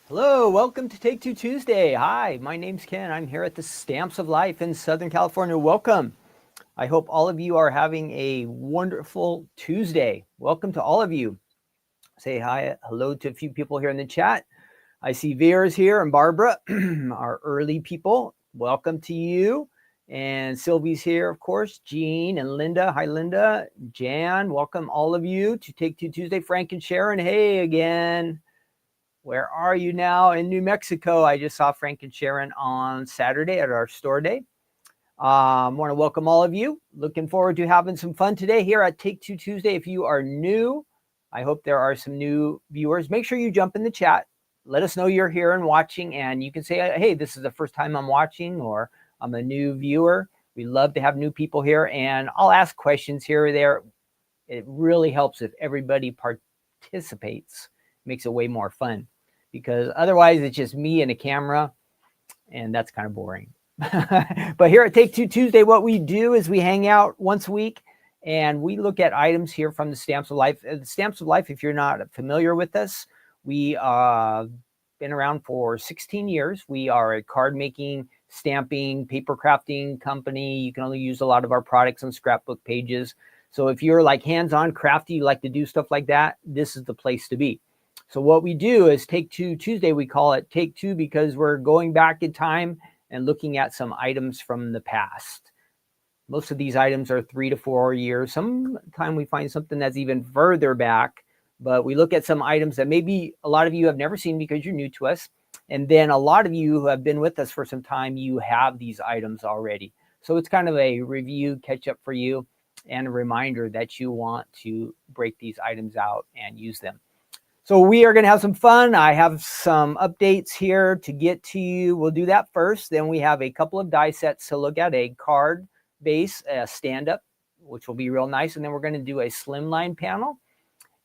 Hello, welcome to Take Two Tuesday. Hi, my name's Ken. I'm here at the Stamps of Life in Southern California. Welcome. I hope all of you are having a wonderful Tuesday. Welcome to all of you. Say hi, hello to a few people here in the chat. I see Vera's here and Barbara, our early people. Welcome to you. And Sylvie's here, of course. Jean and Linda. Hi, Linda. Jan, welcome all of you to Take Two Tuesday. Frank and Sharon, hey again. Where are you now? In New Mexico. I just saw Frank and Sharon on Saturday at our store day. Want to welcome all of you. Looking forward to having some fun today here at Take Two Tuesday. If you are new, I hope there are some new viewers. Make sure you jump in the chat. Let us know you're here and watching, and you can say, hey, this is the first time I'm watching, or I'm a new viewer. We love to have new people here, and I'll ask questions here or there. It really helps if everybody participates. It makes it way more fun, because otherwise it's just me and a camera, and that's kind of boring. But here at Take Two Tuesday, what we do is we hang out once a week and we look at items here from the Stamps of Life. The Stamps of Life, if you're not familiar with us, we been around for 16 years. We are a card making, stamping, paper crafting company. You can only use a lot of our products on scrapbook pages. So if you're like hands-on crafty, you like to do stuff like that, this is the place to be. So what we do is Take Two Tuesday. We call it Take Two because we're going back in time and looking at some items from the past. Most of these items are 3 to 4 years. Sometimes we find something that's even further back, but we look at some items that maybe a lot of you have never seen because you're new to us. And then a lot of you who have been with us for some time, you have these items already. So it's kind of a review, catch up for you, and a reminder that you want to break these items out and use them. So we are going to have some fun. I have some updates here to get to you. We'll do that first. Then we have a couple of die sets to look at, a card base, a stand-up, which will be real nice. And then we're going to do a Slimline panel.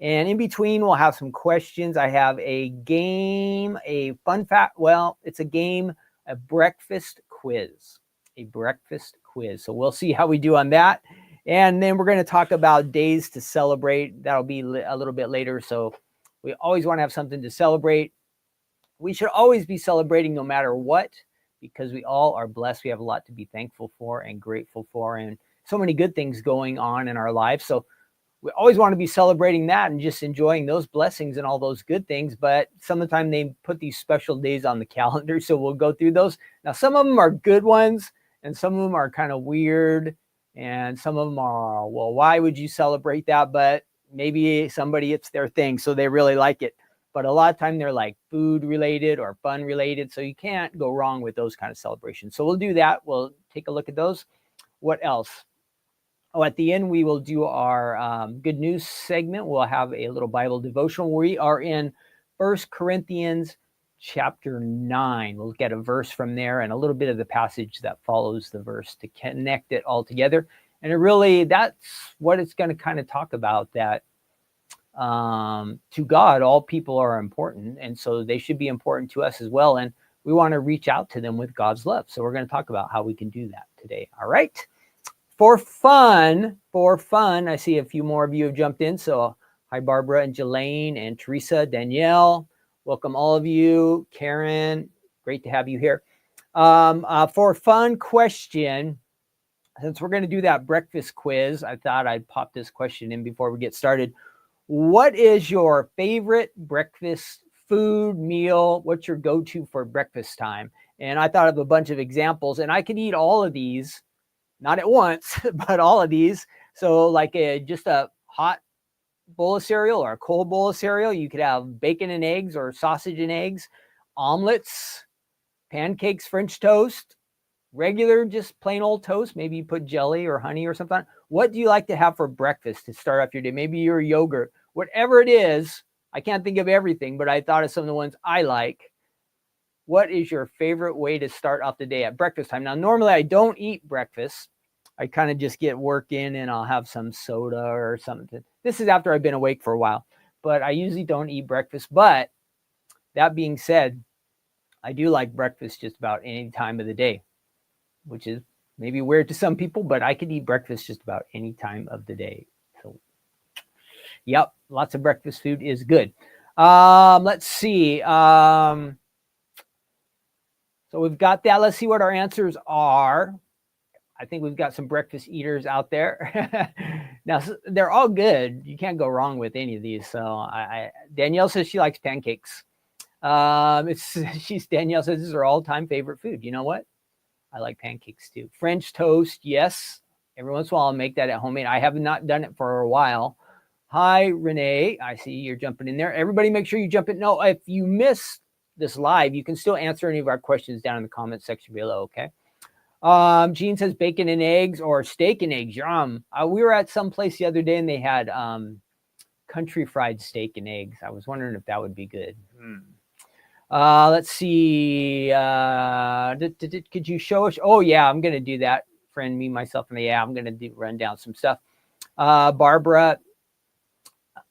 And in between, we'll have some questions. I have a game, a fun fact. Well, it's a game, a breakfast quiz, a breakfast quiz. So we'll see how we do on that. And then we're going to talk about days to celebrate. That'll be a little bit later. So we always want to have something to celebrate. We should always be celebrating no matter what, because we all are blessed. We have a lot to be thankful for and grateful for, and so many good things going on in our lives. So we always want to be celebrating that and just enjoying those blessings and all those good things. But some of the time they put these special days on the calendar, so we'll go through those. Now, some of them are good ones, and some of them are kind of weird, and some of them are, well, why would you celebrate that? But maybe somebody, it's their thing, so they really like it. But a lot of time they're like food related or fun related, so you can't go wrong with those kind of celebrations. So we'll do that. We'll take a look at those. What else? Oh, at the end, we will do our good news segment. We'll have a little Bible devotional. We are in 1 Corinthians chapter 9. We'll look at a verse from there and a little bit of the passage that follows the verse to connect it all together. And it really, that's what it's going to kind of talk about, that to God, all people are important. And so they should be important to us as well. And we want to reach out to them with God's love. So we're going to talk about how we can do that today. All right. For fun, I see a few more of you have jumped in. So hi, Barbara and Jelaine and Teresa, Danielle. Welcome all of you. Karen, great to have you here. For fun question, since we're going to do that breakfast quiz, I thought I'd pop this question in before we get started. What is your favorite breakfast food, meal? What's your go-to for breakfast time? And I thought of a bunch of examples, and I could eat all of these, not at once, but all of these. So like just a hot bowl of cereal or a cold bowl of cereal. You could have bacon and eggs or sausage and eggs, omelets, pancakes, French toast, regular, just plain old toast. Maybe you put jelly or honey or something. What do you like to have for breakfast to start off your day? Maybe your yogurt, whatever it is. I can't think of everything, but I thought of some of the ones I like. What is your favorite way to start off the day at breakfast time? Now, normally I don't eat breakfast. I kind of just get work in and I'll have some soda or something. This is after I've been awake for a while, but I usually don't eat breakfast. But that being said, I do like breakfast just about any time of the day, which is maybe weird to some people, but I could eat breakfast just about any time of the day. So, yep, lots of breakfast food is good. Let's see. So we've got that. Let's see what our answers are. I think we've got some breakfast eaters out there. Now, they're all good. You can't go wrong with any of these. So Danielle says she likes pancakes. Danielle says this is her all-time favorite food. You know what? I like pancakes too. French toast, yes. Every once in a while I'll make that at home. I have not done it for a while. Hi, Renee. I see you're jumping in there. Everybody make sure you jump in. No, if you miss this live, you can still answer any of our questions down in the comment section below, okay? Jean says bacon and eggs or steak and eggs. Yum. We were at some place the other day and they had country fried steak and eggs. I was wondering if that would be good. Let's see. Could you show us? Oh, yeah, I'm going to do that. Friend, me, myself, and yeah, I'm going to run down some stuff. Barbara,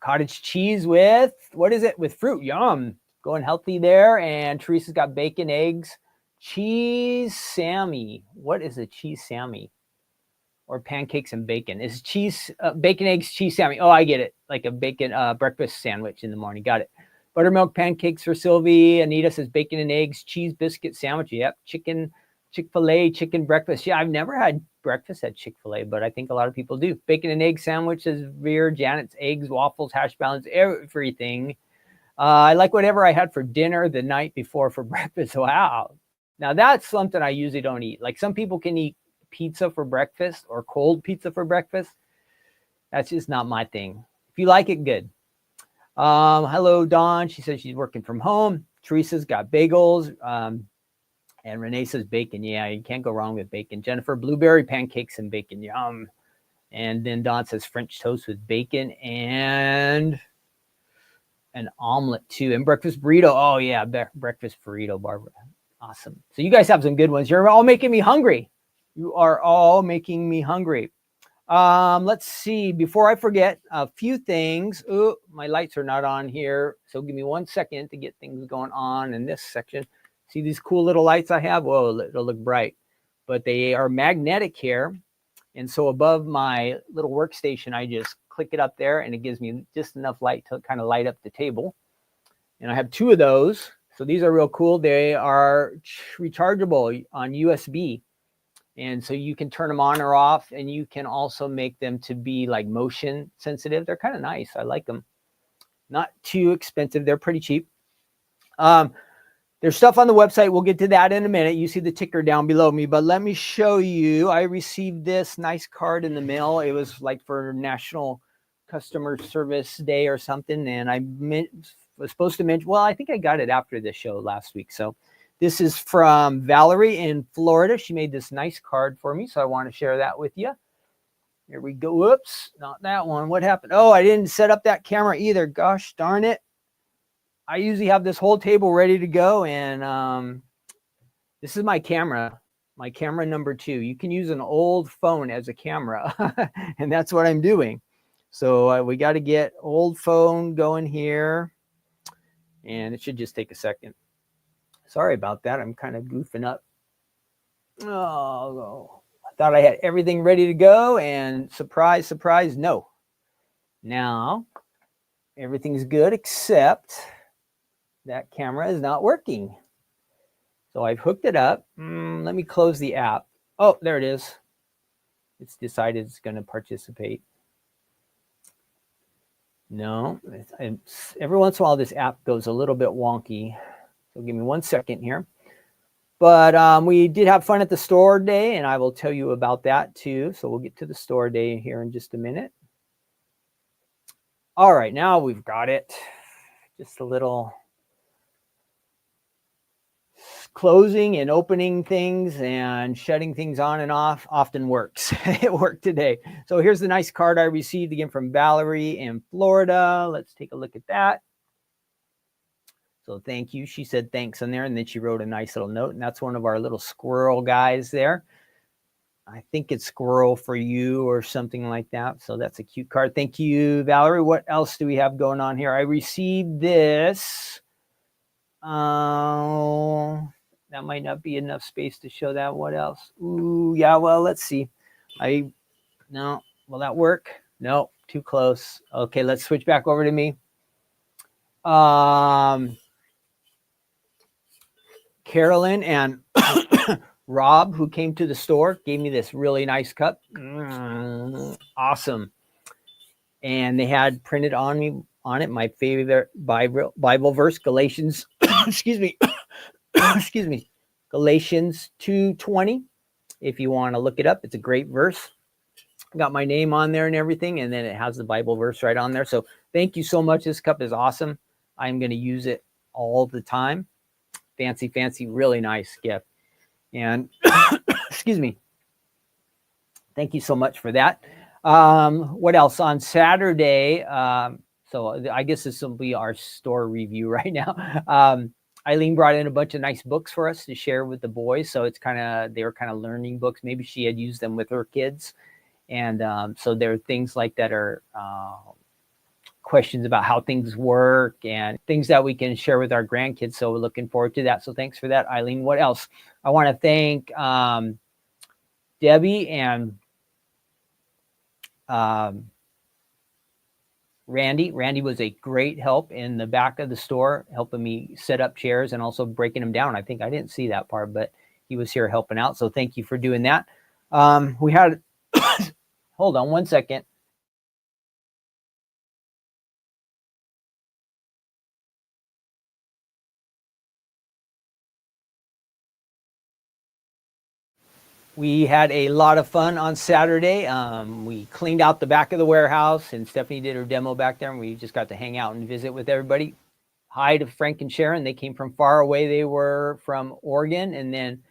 cottage cheese with, what is it? With fruit. Yum. Going healthy there. And Teresa's got bacon, eggs, cheese, Sammy. What is a cheese Sammy? Or pancakes and bacon. Is cheese, bacon, eggs, cheese Sammy. Oh, I get it. Like a bacon breakfast sandwich in the morning. Got it. Buttermilk pancakes for Sylvie. Anita says bacon and eggs, cheese biscuit sandwich. Yep. Chicken, Chick-fil-A, chicken breakfast. Yeah, I've never had breakfast at Chick-fil-A, but I think a lot of people do. Bacon and egg sandwiches, Veer, Janet's eggs, waffles, hash browns, everything. I like whatever I had for dinner the night before for breakfast. Wow. Now that's something I usually don't eat. Like some people can eat pizza for breakfast or cold pizza for breakfast. That's just not my thing. If you like it, good. Hello, Dawn. She says she's working from home. Teresa's got bagels. And Renee says bacon. Yeah, you can't go wrong with bacon. Jennifer, blueberry pancakes and bacon. Yum. And then Dawn says French toast with bacon and an omelet too. And breakfast burrito. Oh, yeah, breakfast burrito, Barbara. Awesome. So you guys have some good ones. You're all making me hungry. You are all making me hungry. Let's see. Before I forget, a few things. Ooh, my lights are not on here. So give me 1 second to get things going on in this section. See these cool little lights I have? Whoa, it'll look bright. But they are magnetic here. And so above my little workstation, I just click it up there and it gives me just enough light to kind of light up the table. And I have 2 of those. So these are real cool. They are rechargeable on USB. And so you can turn them on or off, and you can also make them to be like motion sensitive. They're kind of nice. I like them. Not too expensive. They're pretty cheap. There's stuff on the website. We'll get to that in a minute. You see the ticker down below me, but let me show you. I received this nice card in the mail. It was like for National Customer Service Day or something. And I was supposed to mention, well, I think I got it after the show last week. So this is from Valerie in Florida. She made this nice card for me, so I want to share that with you. Here we go. Whoops, not that one. What happened? Oh, I didn't set up that camera either. Gosh darn it. I usually have this whole table ready to go, and this is my camera number 2. You can use an old phone as a camera, and that's what I'm doing. So we got to get old phone going here, and it should just take a second. Sorry about that. I'm kind of goofing up. Oh, I thought I had everything ready to go, and surprise, surprise, no. Now, everything's good except that camera is not working. So I've hooked it up. Let me close the app. Oh, there it is. It's decided it's going to participate. No, every once in a while this app goes a little bit wonky. So give me 1 second here. But we did have fun at the store day, and I will tell you about that too. So we'll get to the store day here in just a minute. All right, now we've got it. Just a little closing and opening things and shutting things on and off often works. It worked today. So here's the nice card I received again from Valerie in Florida. Let's take a look at that. So thank you. She said thanks on there, and then she wrote a nice little note, and that's one of our little squirrel guys there. I think it's squirrel for you or something like that. So that's a cute card. Thank you, Valerie. What else do we have going on here? I received this. That might not be enough space to show that. What else? Ooh, yeah, well, let's see. No, will that work? No, too close. Okay, let's switch back over to me. Carolyn and Rob, who came to the store, gave me this really nice cup. Awesome. And they had printed on it my favorite Bible verse, Galatians, excuse me, excuse me, Galatians 2:20. If you want to look it up, it's a great verse. Got my name on there and everything, and then it has the Bible verse right on there. So thank you so much. This cup is awesome. I'm going to use it all the time. Fancy, really nice gift. And excuse me. Thank you so much for that. What else? On Saturday, so I guess this will be our store review right now. Eileen brought in a bunch of nice books for us to share with the boys. So they were kind of learning books. Maybe she had used them with her kids. And so there are things like that are questions about how things work and things that we can share with our grandkids. So we're looking forward to that. So thanks for that, Eileen. What else? I want to thank Debbie and Randy. Randy was a great help in the back of the store, helping me set up chairs and also breaking them down. I think I didn't see that part, but he was here helping out. So thank you for doing that. We had, hold on one second. We had a lot of fun on Saturday. We cleaned out the back of the warehouse, and Stephanie did her demo back there, and we just got to hang out and visit with everybody. Hi to Frank and Sharon. They came from far away. They were from Oregon, and then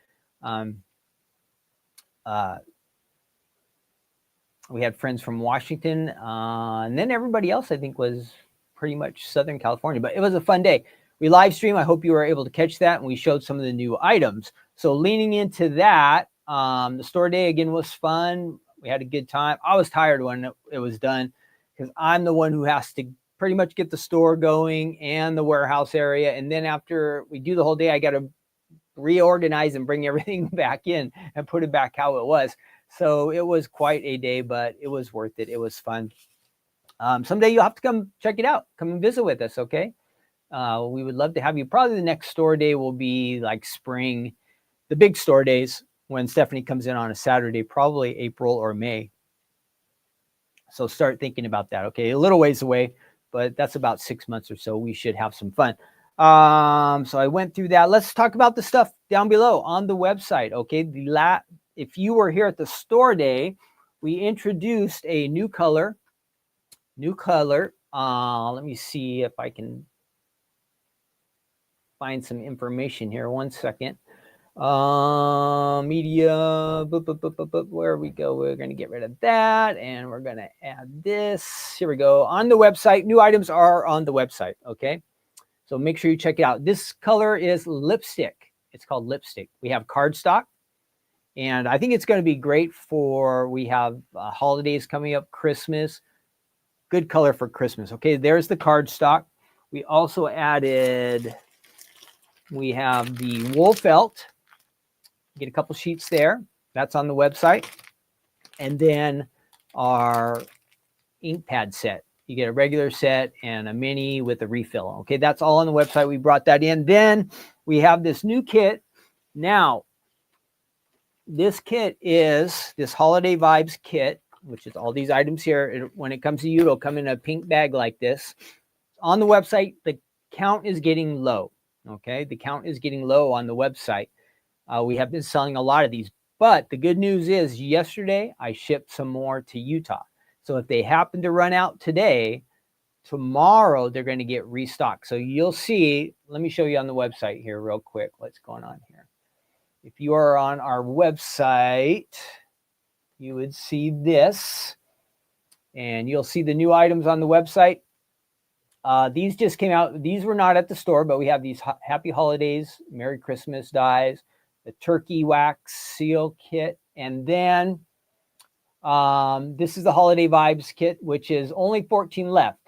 we had friends from Washington, and then everybody else I think was pretty much Southern California. But it was a fun day. We live stream. I hope you were able to catch that, and we showed some of the new items. So leaning into that, the store day again was fun. We had a good time. I was tired when it was done because I'm the one who has to pretty much get the store going and the warehouse area. And then after we do the whole day, I got to reorganize and bring everything back in and put it back how it was. So it was quite a day, but it was worth it. It was fun. Someday you'll have to come check it out. Come and visit with us, okay? We would love to have you. Probably the next store day will be like spring, the big store days when Stephanie comes in on a Saturday, probably April or May. So start thinking about that, okay? A little ways away, but that's about 6 months or so. We should have some fun. So I went through that. Let's talk about the stuff down below on the website, okay? If you were here at the store day, we introduced a new color. Let me see if I can find some information here. One second. Media, where we go, we're going to get rid of that, and we're going to add this. Here we go. On the website, new items are on the website, okay? So make sure you check it out. This color is lipstick. It's called lipstick. We have cardstock, and I think it's going to be great we have holidays coming up, Christmas. Good color for Christmas. Okay, there's the cardstock. We also added, we have the wool felt. Get a couple sheets there. That's on the website. And then our ink pad set. You get a regular set and a mini with a refill. Okay, that's all on the website. We brought that in. Then we have this new kit. Now, this kit is this Holiday Vibes kit, which is all these items here. When it comes to you, it'll come in a pink bag like this. On the website, the count is getting low. Okay, the count is getting low on the website. We have been selling a lot of these, but the good news is yesterday I shipped some more to Utah. So if they happen to run out today, tomorrow they're going to get restocked. So you'll see, let me show you on the website here real quick what's going on here. If you are on our website, you would see this, and you'll see the new items on the website. These just came out. These were not at the store, but we have these Happy Holidays, Merry Christmas dies, the turkey wax seal kit, and then this is the Holiday Vibes kit, which is only 14 left.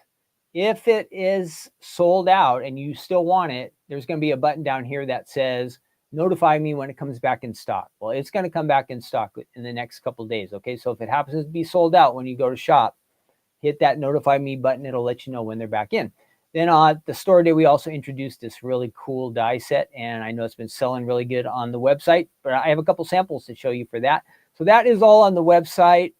If it is sold out and you still want it, there's going to be a button down here that says notify me when it comes back in stock. Well, it's going to come back in stock in the next couple of days. Okay, so if it happens to be sold out when you go to shop, hit that notify me button. It'll let you know when they're back in. Then on the store day, we also introduced this really cool die set, and I know it's been selling really good on the website, but I have a couple samples to show you for that. So that is all on the website.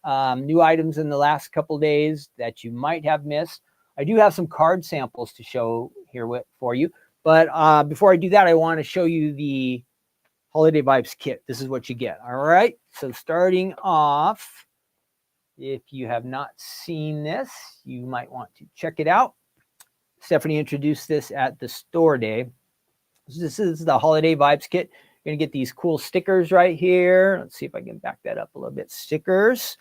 New items in the last couple days that you might have missed. I do have some card samples to show here for you. But before I do that, I want to show you the Holiday Vibes kit. This is what you get. All right. So starting off, if you have not seen this, you might want to check it out. Stephanie introduced this at the store day. This is the Holiday Vibes kit. You're going to get these cool stickers right here. Let's see if I can back that up a little bit. Stickers.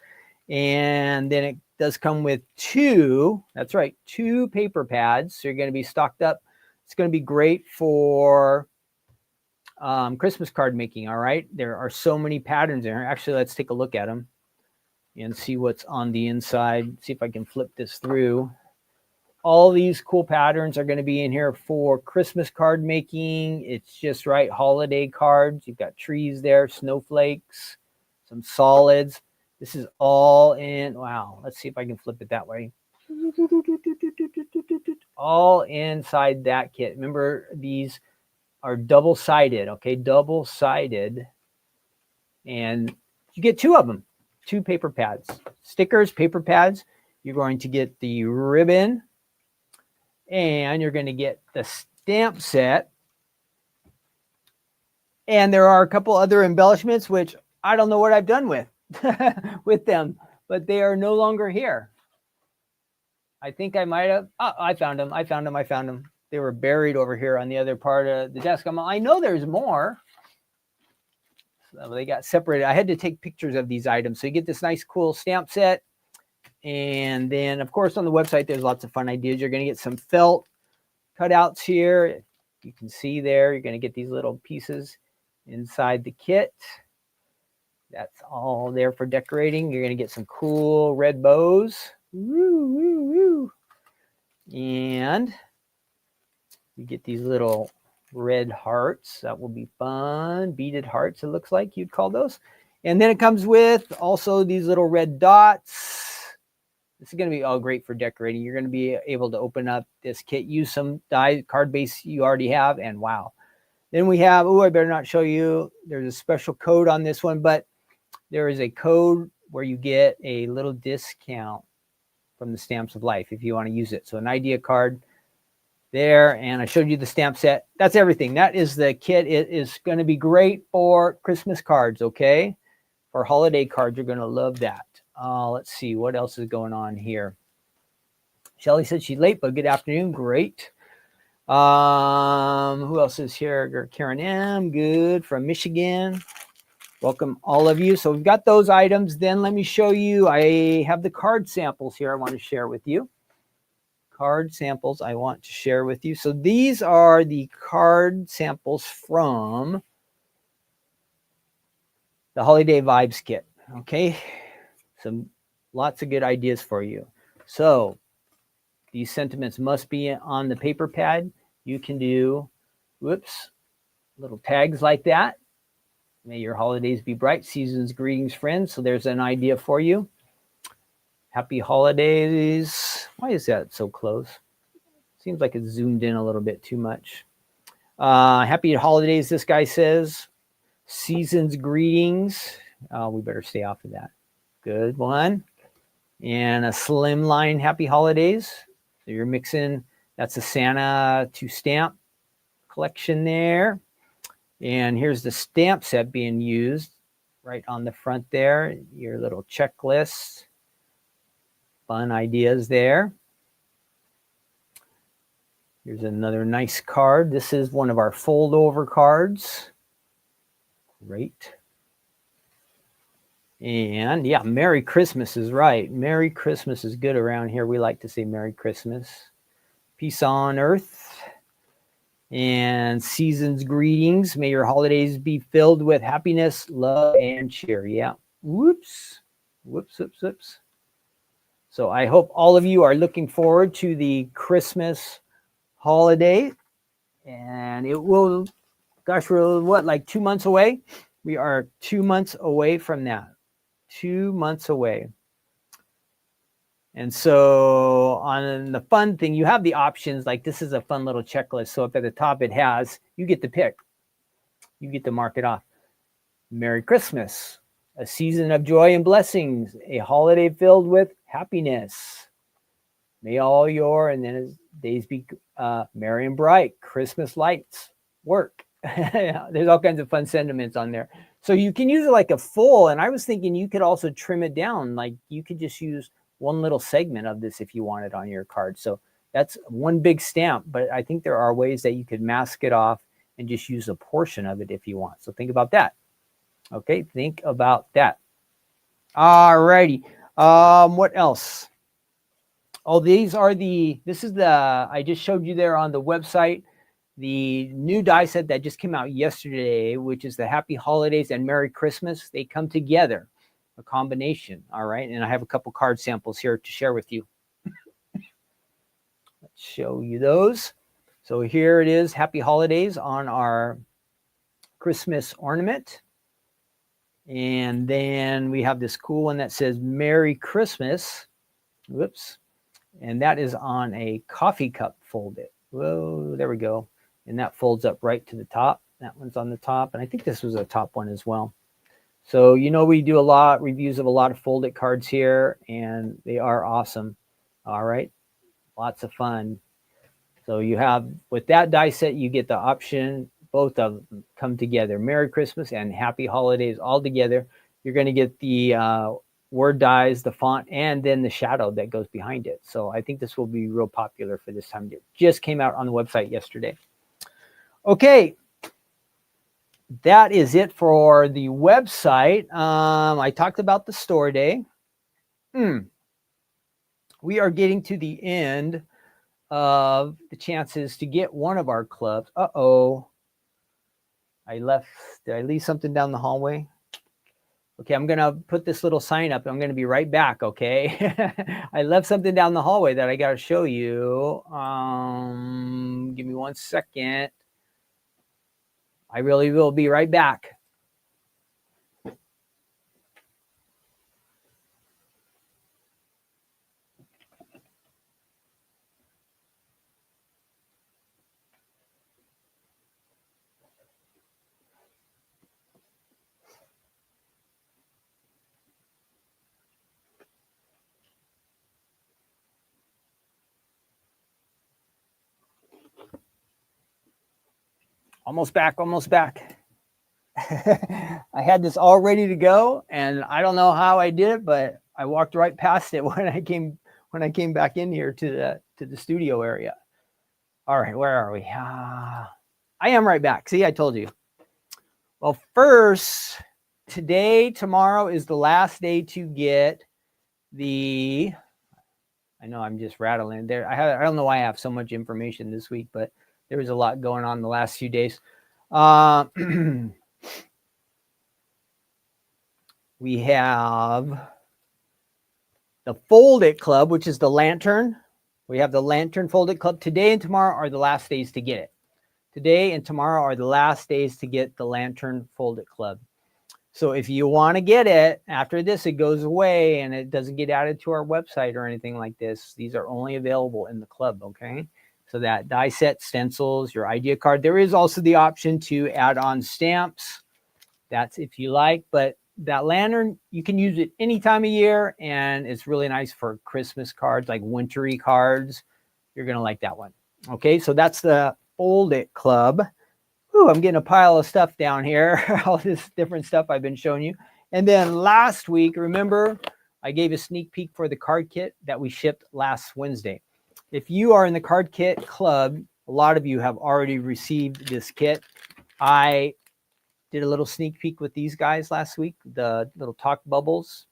And then it does come with two paper pads. So you're going to be stocked up. It's going to be great for Christmas card making. All right. There are so many patterns in here. Actually, let's take a look at them and see what's on the inside. See if I can flip this through. All these cool patterns are going to be in here for Christmas card making. It's just right. Holiday cards. You've got trees there, snowflakes, some solids. This is all in. Wow. Let's see if I can flip it that way. All inside that kit. Remember, these are double-sided. Okay. Double-sided. And you get two of them. Two paper pads. Stickers, paper pads. You're going to get the ribbon. And you're going to get the stamp set. And there are a couple other embellishments, which I don't know what I've done with, with them, but they are no longer here. I think I might have. Oh, I found them. They were buried over here on the other part of the desk. I know there's more. So they got separated. I had to take pictures of these items. So you get this nice, cool stamp set. And then, of course, on the website, there's lots of fun ideas. You're going to get some felt cutouts here. You can see there, you're going to get these little pieces inside the kit. That's all there for decorating. You're going to get some cool red bows. Woo, woo, woo. And you get these little red hearts. That will be fun. Beaded hearts, it looks like you'd call those. And then it comes with also these little red dots. This is going to be all great for decorating. You're going to be able to open up this kit, use some die card base you already have, and wow. Then we have, I better not show you. There's a special code on this one, but there is a code where you get a little discount from the Stamps of Life if you want to use it. So an idea card there, and I showed you the stamp set. That's everything. That is the kit. It is going to be great for Christmas cards, okay? For holiday cards, you're going to love that. Let's see what else is going on here. Shelly said she's late, but good afternoon. Great. Who else is here? Karen M. Good from Michigan. Welcome all of you. So we've got those items. Then let me show you. I have the card samples here I want to share with you. Card samples I want to share with you. So these are the card samples from the Holiday Vibes kit. Okay. Lots of good ideas for you. So these sentiments must be on the paper pad. You can do, little tags like that. May your holidays be bright. Season's greetings, friends. So there's an idea for you. Happy holidays. Why is that so close? Seems like it's zoomed in a little bit too much. Happy holidays, this guy says. Season's greetings. We better stay off of that. Good one. And a Slimline happy holidays. So you're mixing, that's a Santa to stamp collection there. And here's the stamp set being used right on the front there. Your little checklist. Fun ideas there. Here's another nice card. This is one of our fold over cards. Great. And yeah, Merry Christmas is right. Merry Christmas is good around here. We like to say Merry Christmas. Peace on earth. And season's greetings. May your holidays be filled with happiness, love, and cheer. Yeah. Whoops. So I hope all of you are looking forward to the Christmas holiday. And it will, gosh, we're what, like 2 months away? We are 2 months away from that. 2 months away. And so on the fun thing, you have the options. Like this is a fun little checklist. So up at the top, it has, you get to pick. You get to mark it off. Merry Christmas, a season of joy and blessings, a holiday filled with happiness. May all your, and then as days be merry and bright, Christmas lights, work. There's all kinds of fun sentiments on there. So you can use it like a full, and I was thinking you could also trim it down. Like you could just use one little segment of this if you wanted on your card. So that's one big stamp, but I think there are ways that you could mask it off and just use a portion of it if you want. So think about that. Okay, think about that. All righty. What else? Oh, this is I just showed you there on the website, the new die set that just came out yesterday, which is the Happy Holidays and Merry Christmas. They come together, a combination. All right. And I have a couple card samples here to share with you. Let's show you those. So here it is, Happy Holidays on our Christmas ornament. And then we have this cool one that says Merry Christmas. Whoops. And that is on a coffee cup folded. Whoa, there we go. And that folds up right to the top. That one's on the top. And I think this was a top one as well. So, we do reviews of a lot of folded cards here, and they are awesome. All right. Lots of fun. So you have, with that die set, you get the option, both of them come together. Merry Christmas and Happy Holidays all together. You're going to get the word dies, the font, and then the shadow that goes behind it. So I think this will be real popular for this time. It just came out on the website yesterday. Okay. That is it for the website. I talked about the store day. We are getting to the end of the chances to get one of our clubs. Uh-oh. Did I leave something down the hallway? Okay, I'm going to put this little sign up. I'm going to be right back, okay? I left something down the hallway that I got to show you. Give me 1 second. I really will be right back. Almost back. I had this all ready to go, and I don't know how I did it, but I walked right past it when I came back in here to the studio area. All right, where are we? I am right back. See, I told you. Well, first, tomorrow is the last day to get the. I know I'm just rattling there. I don't know why I have so much information this week, but there was a lot going on the last few days. We have the Fold It Club, which is the lantern. We have the Lantern Fold It Club. Today and tomorrow are the last days to get it. Today and tomorrow are the last days to get the Lantern Fold It Club. So if you want to get it, after this, it goes away and it doesn't get added to our website or anything like this. These are only available in the club, okay? So that die set, stencils, your idea card. There is also the option to add on stamps. That's if you like, but that lantern, you can use it any time of year, and it's really nice for Christmas cards, like wintry cards. You're going to like that one. Okay, so that's the Fold It Club. Ooh, I'm getting a pile of stuff down here, all this different stuff I've been showing you. And then last week, remember, I gave a sneak peek for the card kit that we shipped last Wednesday. If you are in the card kit club, a lot of you have already received this kit. I did a little sneak peek with these guys last week, the little talk bubbles.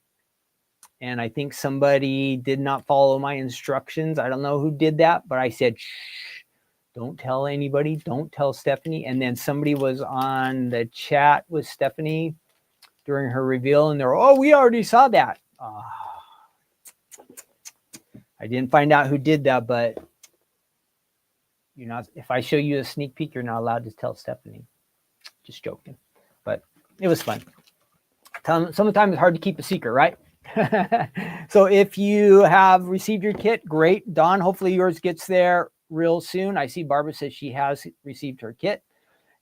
And I think somebody did not follow my instructions. I don't know who did that, but I said, shh, don't tell anybody. Don't tell Stephanie. And then somebody was on the chat with Stephanie during her reveal, and they're, oh, we already saw that. I didn't find out who did that, but if I show you a sneak peek, you're not allowed to tell Stephanie. Just joking. But it was fun. Sometimes it's hard to keep a secret, right? So if you have received your kit, great. Dawn, hopefully yours gets there real soon. I see Barbara says she has received her kit,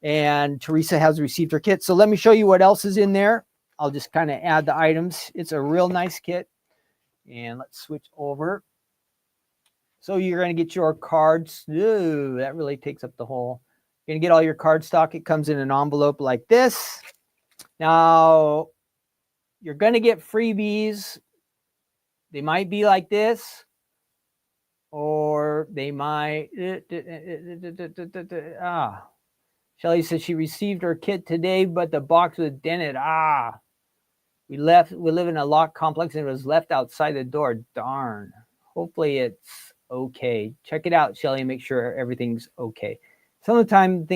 and Teresa has received her kit. So let me show you what else is in there. I'll just kind of add the items. It's a real nice kit. And let's switch over. So you're going to get your cards. Ooh, that really takes up the whole. You're going to get all your card stock. It comes in an envelope like this. Now, you're going to get freebies. They might be like this, or they might. Shelly says she received her kit today, but the box was dented. We live in a locked complex and it was left outside the door. Darn. Hopefully it's okay. Check it out, Shelly, and make sure everything's okay. Some of the time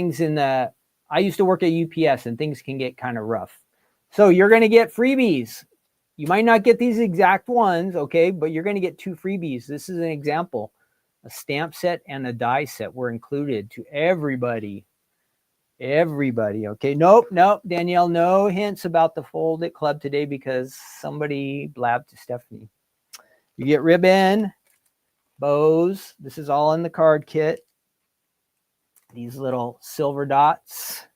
I used to work at UPS and things can get kind of rough. So you're going to get freebies. You might not get these exact ones, okay, but you're going to get 2 freebies. This is an example. A stamp set and a die set were included to everybody. Everybody, okay. Nope, Danielle, no hints about the Fold It Club today because somebody blabbed to Stephanie. You get ribbon, bows. This is all in the card kit. These little silver dots.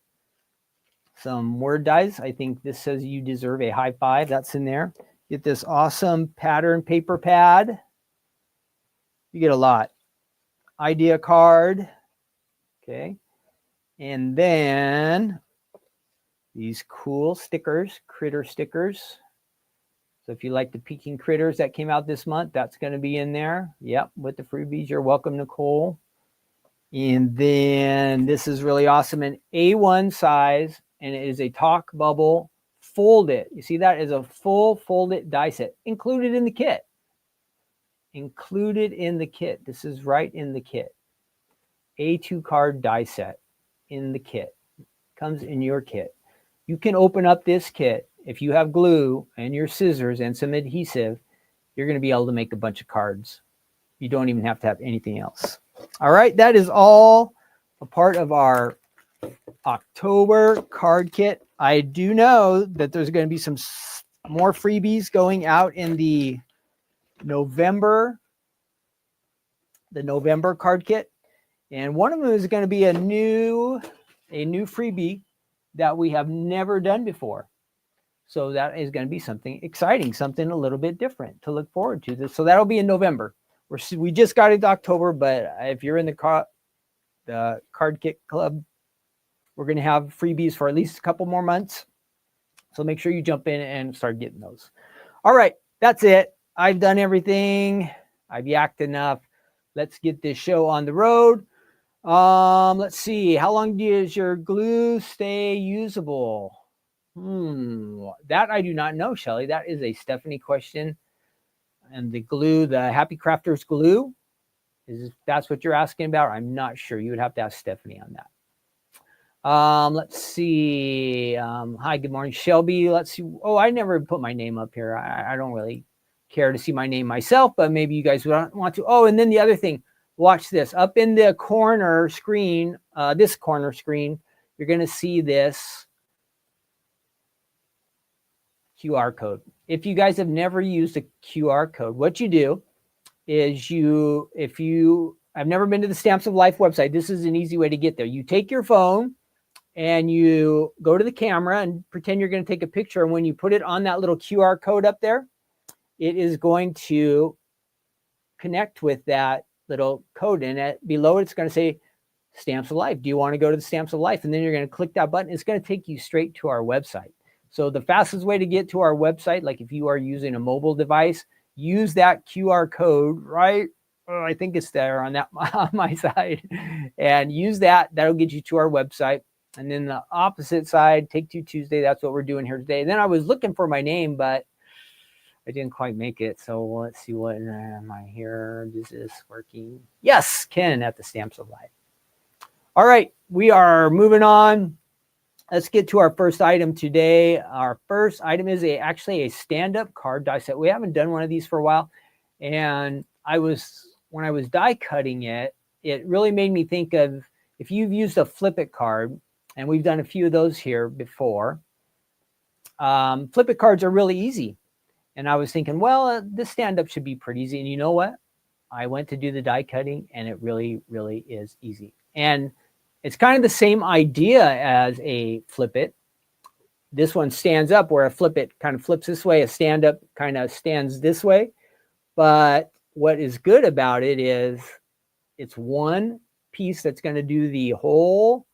Some word dies. I think this says you deserve a high five. That's in there. Get this awesome pattern paper pad. You get a lot. Idea card. Okay. And then these cool stickers, critter stickers. So if you like the Peking critters that came out this month, that's going to be in there. Yep, with the freebies. You're welcome, Nicole. And then this is really awesome. An A1 size, and it is a talk bubble Fold It. You see that is a full Fold It die set included in the kit. Included in the kit. This is right in the kit. A2 card die set in the kit. Comes in your kit. You can open up this kit. If you have glue and your scissors and some adhesive, you're going to be able to make a bunch of cards. You don't even have to have anything else. All right, that is all a part of our October card kit. I do know that there's going to be some more freebies going out in the November card kit. And one of them is going to be a new freebie that we have never done before. So that is going to be something exciting, something a little bit different to look forward to. So that'll be in November. We just got into October, but if you're in the card kit club, we're going to have freebies for at least a couple more months. So make sure you jump in and start getting those. All right, that's it. I've done everything. I've yacked enough. Let's get this show on the road. Let's see. How long does your glue stay usable? That I do not know, Shelly. That is a Stephanie question. And the glue, the Happy Crafters glue, that's what you're asking about? I'm not sure. You would have to ask Stephanie on that. Let's see. Hi, good morning, Shelby. Let's see. Oh, I never put my name up here. I don't really care to see my name myself, but maybe you guys would want to. Oh, and then the other thing. Watch this. Up in the corner screen, this corner screen, you're going to see this QR code. If you guys have never used a QR code, what you do is I've never been to the Stamps of Life website. This is an easy way to get there. You take your phone and you go to the camera and pretend you're going to take a picture. And when you put it on that little QR code up there, it is going to connect with that little code, and below it's going to say Stamps of Life. Do you want to go to the Stamps of Life? And then you're going to click that button. It's going to take you straight to our website. So the fastest way to get to our website, like if you are using a mobile device, use that QR code, right? Oh, I think it's there on my side, and use that. That'll get you to our website. And then the opposite side, Take Two Tuesday. That's what we're doing here today. And then I was looking for my name, but I didn't quite make it. So let's see, what am I here? Is this working? Yes, Ken at the Stamps of Life. All right, we are moving on. Let's get to our first item today. Our first item is actually a stand-up card die set. We haven't done one of these for a while. And when I was die cutting it, it really made me think of, if you've used a flip it card, and we've done a few of those here before. Flip it cards are really easy. And I was thinking, well, this stand-up should be pretty easy. And you know what? I went to do the die cutting, and it really, really is easy. And it's kind of the same idea as a flip it. This one stands up, where a flip it kind of flips this way. A stand-up kind of stands this way. But what is good about it is it's one piece that's going to do the whole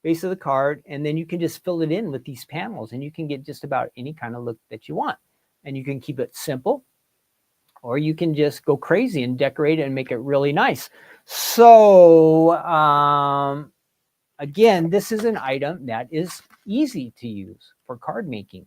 base of the card, and then you can just fill it in with these panels, and you can get just about any kind of look that you want. And you can keep it simple, or you can just go crazy and decorate it and make it really nice. So again, this is an item that is easy to use for card making.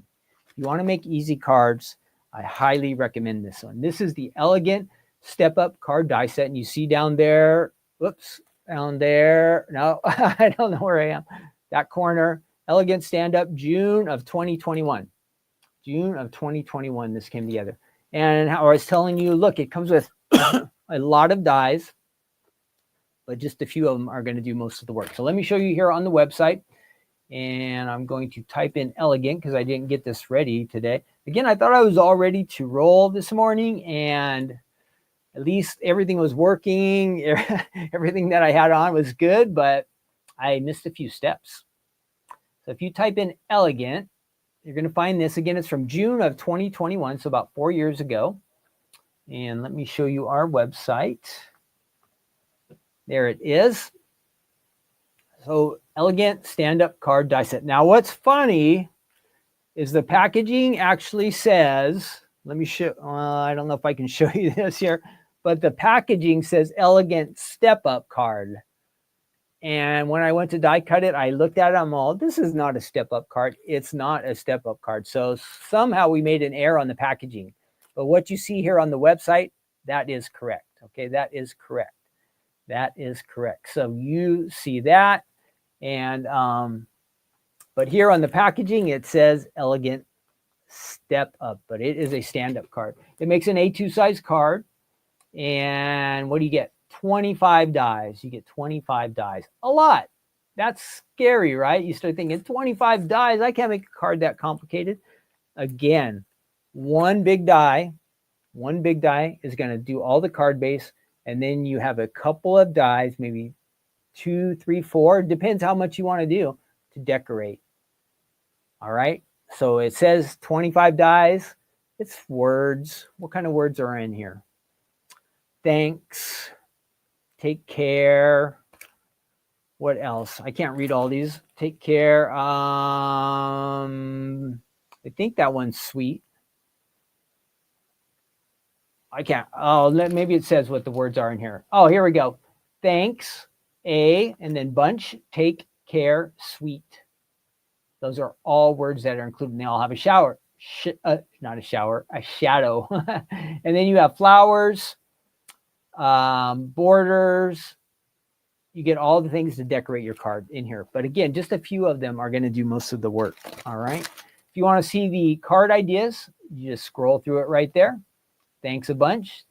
If you want to make easy cards, I highly recommend this one. This is the Elegant Step Up Card Die Set, and you see down there, whoops, down there, no, I don't know where I am, that corner, Elegant Stand Up, June of 2021. June of 2021, this came together. And how I was telling you, look, it comes with a lot of dies, but just a few of them are going to do most of the work. So let me show you here on the website. And I'm going to type in Elegant because I didn't get this ready today. Again, I thought I was all ready to roll this morning, and at least everything was working. Everything that I had on was good, but I missed a few steps. So if you type in Elegant, you're going to find this. Again, it's from June of 2021, so about 4 years ago. And let me show you our website. There it is. So Elegant Stand-Up Card Die Set. Now, what's funny is the packaging actually says, let me show, I don't know if I can show you this here, but the packaging says Elegant Step-Up Card. And when I went to die cut it, I looked at it, I'm all, this is not a step-up card. It's not a step-up card. So somehow we made an error on the packaging. But what you see here on the website, that is correct. Okay, that is correct. That is correct. So you see that. And but here on the packaging, it says Elegant Step Up, but it is a stand-up card. It makes an A2 size card. And what do you get? 25 dies. You get 25 dies. A lot. That's scary, right? You start thinking 25 dies. I can't make a card that complicated. Again, one big die is going to do all the card base. And then you have a couple of dies, maybe 2, 3, 4. Depends how much you want to do to decorate. All right. So it says 25 dies. It's words. What kind of words are in here? Thanks. Take care. What else? I can't read all these. Take care. I think that one's sweet. I can't. Oh, maybe it says what the words are in here. Oh, here we go. Thanks, and then bunch, take care, sweet. Those are all words that are included. They all have a shower. Not a shower, a shadow. And then you have flowers, borders. You get all the things to decorate your card in here. But again, just a few of them are going to do most of the work. All right. If you want to see the card ideas, you just scroll through it right there. Thanks a bunch.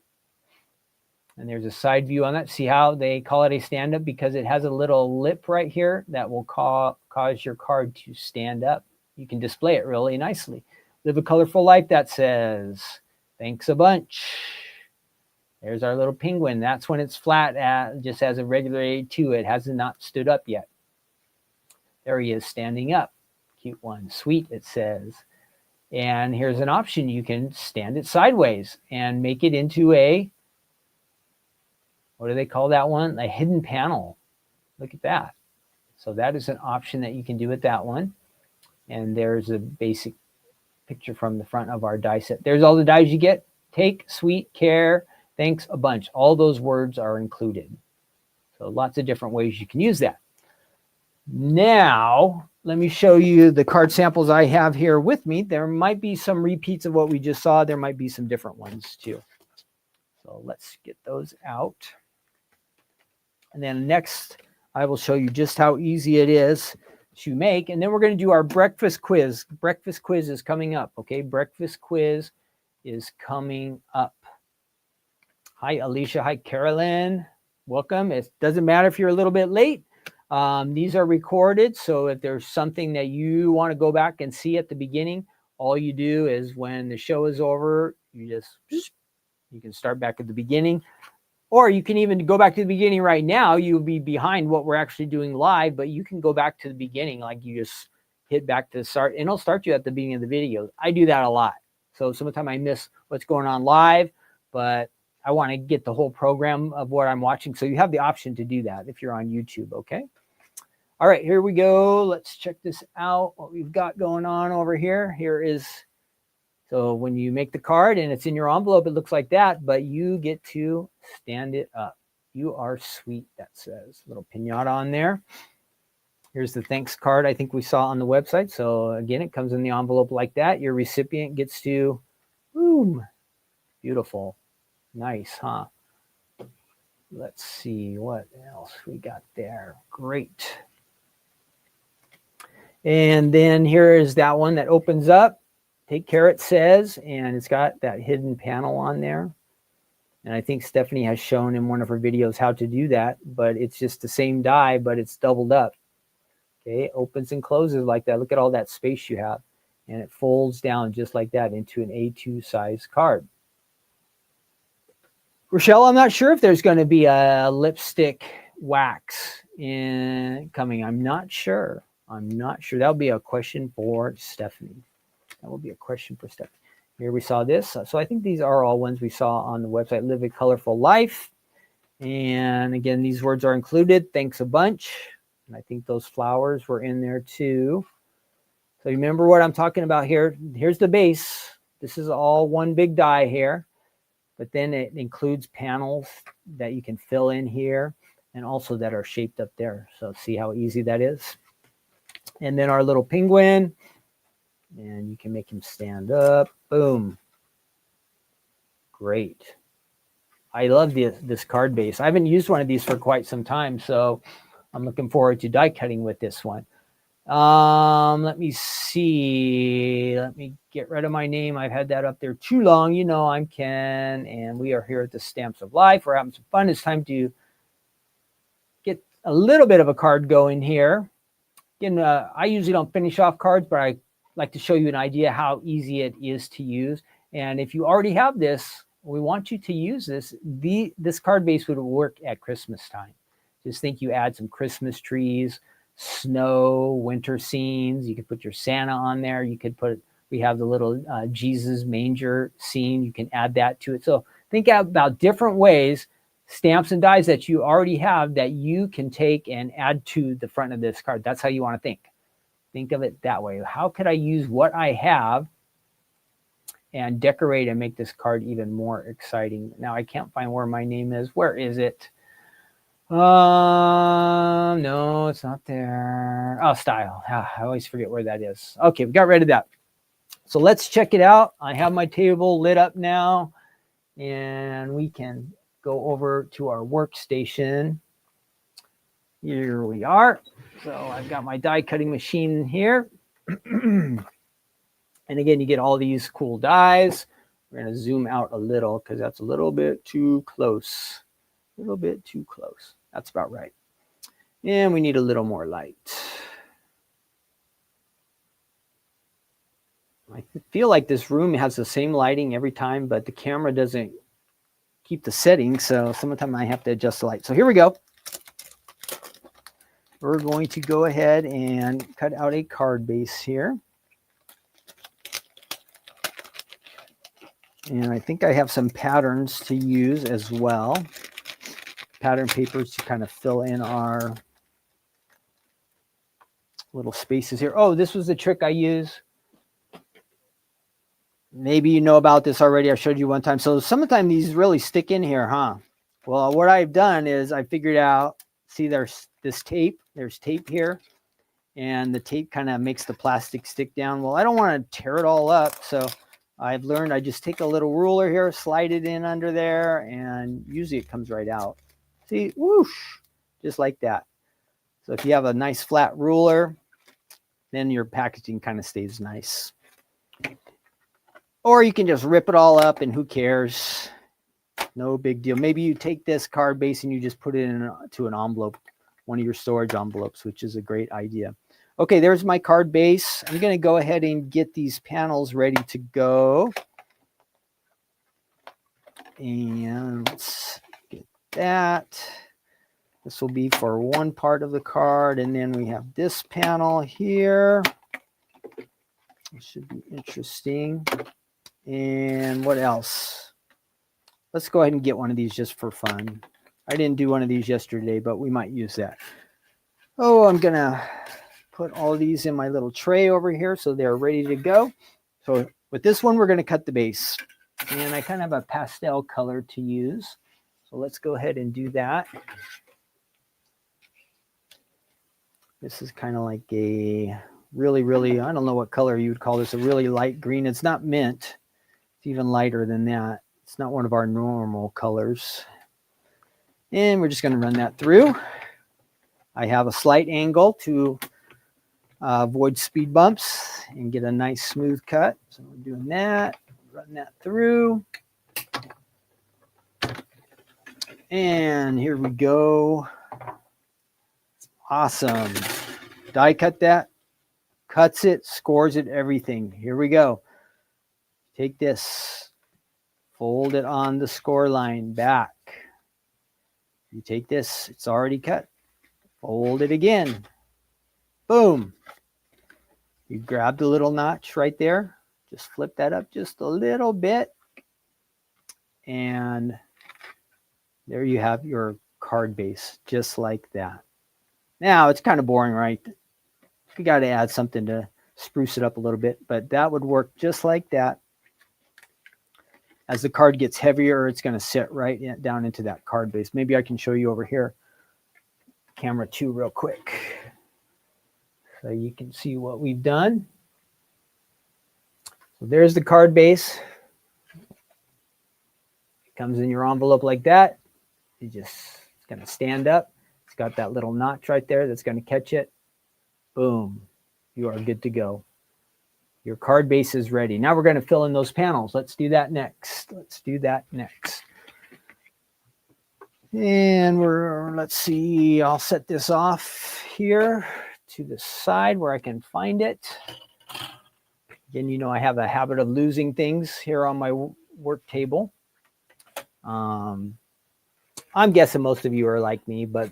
And there's a side view on that. See how they call it a stand-up? Because it has a little lip right here that will cause your card to stand up. You can display it really nicely. Live a colorful life, that says, thanks a bunch. There's our little penguin. That's when it's flat, just as a regular A2. It has not stood up yet. There he is standing up. Cute one. Sweet, it says. And here's an option. You can stand it sideways and make it into a, what do they call that one? A hidden panel. Look at that. So that is an option that you can do with that one. And there's a basic picture from the front of our die set. There's all the dies you get. Take, sweet, care, thanks a bunch. All those words are included. So lots of different ways you can use that. Now, let me show you the card samples I have here with me. There might be some repeats of what we just saw. There might be some different ones too. So let's get those out. And then next, I will show you just how easy it is to make. And then we're going to do our breakfast quiz. Breakfast quiz is coming up, okay? Breakfast quiz is coming up. Hi, Alicia. Hi, Carolyn. Welcome. It doesn't matter if you're a little bit late. These are recorded, so if there's something that you want to go back and see at the beginning, all you do is when the show is over, you can start back at the beginning, or you can even go back to the beginning right now. You'll be behind what we're actually doing live, but you can go back to the beginning, like you just hit back to the start, and it'll start you at the beginning of the video. I do that a lot. So sometimes I miss what's going on live, but I want to get the whole program of what I'm watching. So you have the option to do that if you're on YouTube, okay? All right, here we go. Let's check this out, what we've got going on over here. Here is, so when you make the card and it's in your envelope, it looks like that, but you get to stand it up. You are sweet, that says. Little piñata on there. Here's the thanks card I think we saw on the website. So again, it comes in the envelope like that. Your recipient gets to, boom, beautiful. Nice, huh? Let's see what else we got there. Great. And then here is that one that opens up. Take care, it says, and it's got that hidden panel on there. And I think Stephanie has shown in one of her videos how to do that, but it's just the same die, but it's doubled up. Okay, it opens and closes like that. Look at all that space you have. And it folds down just like that into an A2 size card. Rochelle, I'm not sure if there's going to be a lipstick wax coming. I'm not sure. That'll be a question for Stephanie. That will be a question for Stephanie. Here we saw this. So I think these are all ones we saw on the website, Live a Colorful Life. And again, these words are included. Thanks a bunch. And I think those flowers were in there too. So remember what I'm talking about here. Here's the base. This is all one big die here. But then it includes panels that you can fill in here and also that are shaped up there. So see how easy that is. And then our little penguin. And you can make him stand up. Boom. Great. I love this card base. I haven't used one of these for quite some time, so I'm looking forward to die cutting with this one. Let me see. Let me get rid of my name. I've had that up there too long. You know, I'm Ken, and we are here at the Stamps of Life. We're having some fun. It's time to get a little bit of a card going here. Again, I usually don't finish off cards, but I like to show you an idea how easy it is to use. And if you already have this, we want you to use this. This card base would work at Christmas time. Just think you add some Christmas trees, snow, winter scenes. You could put your Santa on there. You could we have the little Jesus manger scene. You can add that to it. So think about different ways, stamps and dies that you already have that you can take and add to the front of this card. That's how you want to think. Think of it that way. How could I use what I have and decorate and make this card even more exciting? Now I can't find where my name is. Where is it? No, it's not there. Oh, style. I always forget where that is. Okay, we got rid of that. So let's check it out. I have my table lit up now, and we can go over to our workstation. Here we are. So I've got my die cutting machine here. And again, you get all these cool dies. We're going to zoom out a little because that's a little bit too close. A little bit too close. That's about right. And we need a little more light. I feel like this room has the same lighting every time, but the camera doesn't keep the settings. So sometimes I have to adjust the light. So here we go. We're going to go ahead and cut out a card base here. And I think I have some patterns to use as well. Pattern papers to kind of fill in our little spaces here. Oh, this was the trick I use. Maybe you know about this already. I showed you one time. So sometimes these really stick in here, huh? Well, what I've done is I figured out, see there's this tape. There's tape here. And the tape kind of makes the plastic stick down. Well, I don't want to tear it all up. So I've learned I just take a little ruler here, slide it in under there, and usually it comes right out. See, whoosh, just like that. So if you have a nice flat ruler, then your packaging kind of stays nice. Or you can just rip it all up and who cares? No big deal. Maybe you take this card base and you just put it into an envelope, one of your storage envelopes, which is a great idea. Okay, there's my card base. I'm going to go ahead and get these panels ready to go. And let's get that. This will be for one part of the card. And then we have this panel here. It should be interesting. And what else? Let's go ahead and get one of these just for fun. I didn't do one of these yesterday, but we might use that. Oh, I'm going to put all these in my little tray over here so they're ready to go. So with this one, we're going to cut the base. And I kind of have a pastel color to use. So let's go ahead and do that. This is kind of like a really, I don't know what color you would call this, a really light green. It's not mint. It's even lighter than that. It's not one of our normal colors. And we're just going to run that through. I have a slight angle to avoid speed bumps and get a nice smooth cut. So we're doing that. Run that through. And here we go. Awesome. Die cut that. Cuts it, scores it, everything. Here we go. Take this. Fold it on the score line back. You take this. It's already cut. Fold it again. Boom. You grab the little notch right there. Just flip that up just a little bit. And there you have your card base, just like that. Now, it's kind of boring, right? You got to add something to spruce it up a little bit, but that would work just like that. As the card gets heavier, it's going to sit right down into that card base. Maybe I can show you over here, camera 2 real quick, so you can see what we've done. So there's the card base. It comes in your envelope like that. It's going to stand up. It's got that little notch right there that's going to catch it. Boom. You are good to go. Your card base is ready. Now we're going to fill in those panels. Let's do that next. And let's see, I'll set this off here to the side where I can find it. Again, you know, I have a habit of losing things here on my work table. I'm guessing most of you are like me, but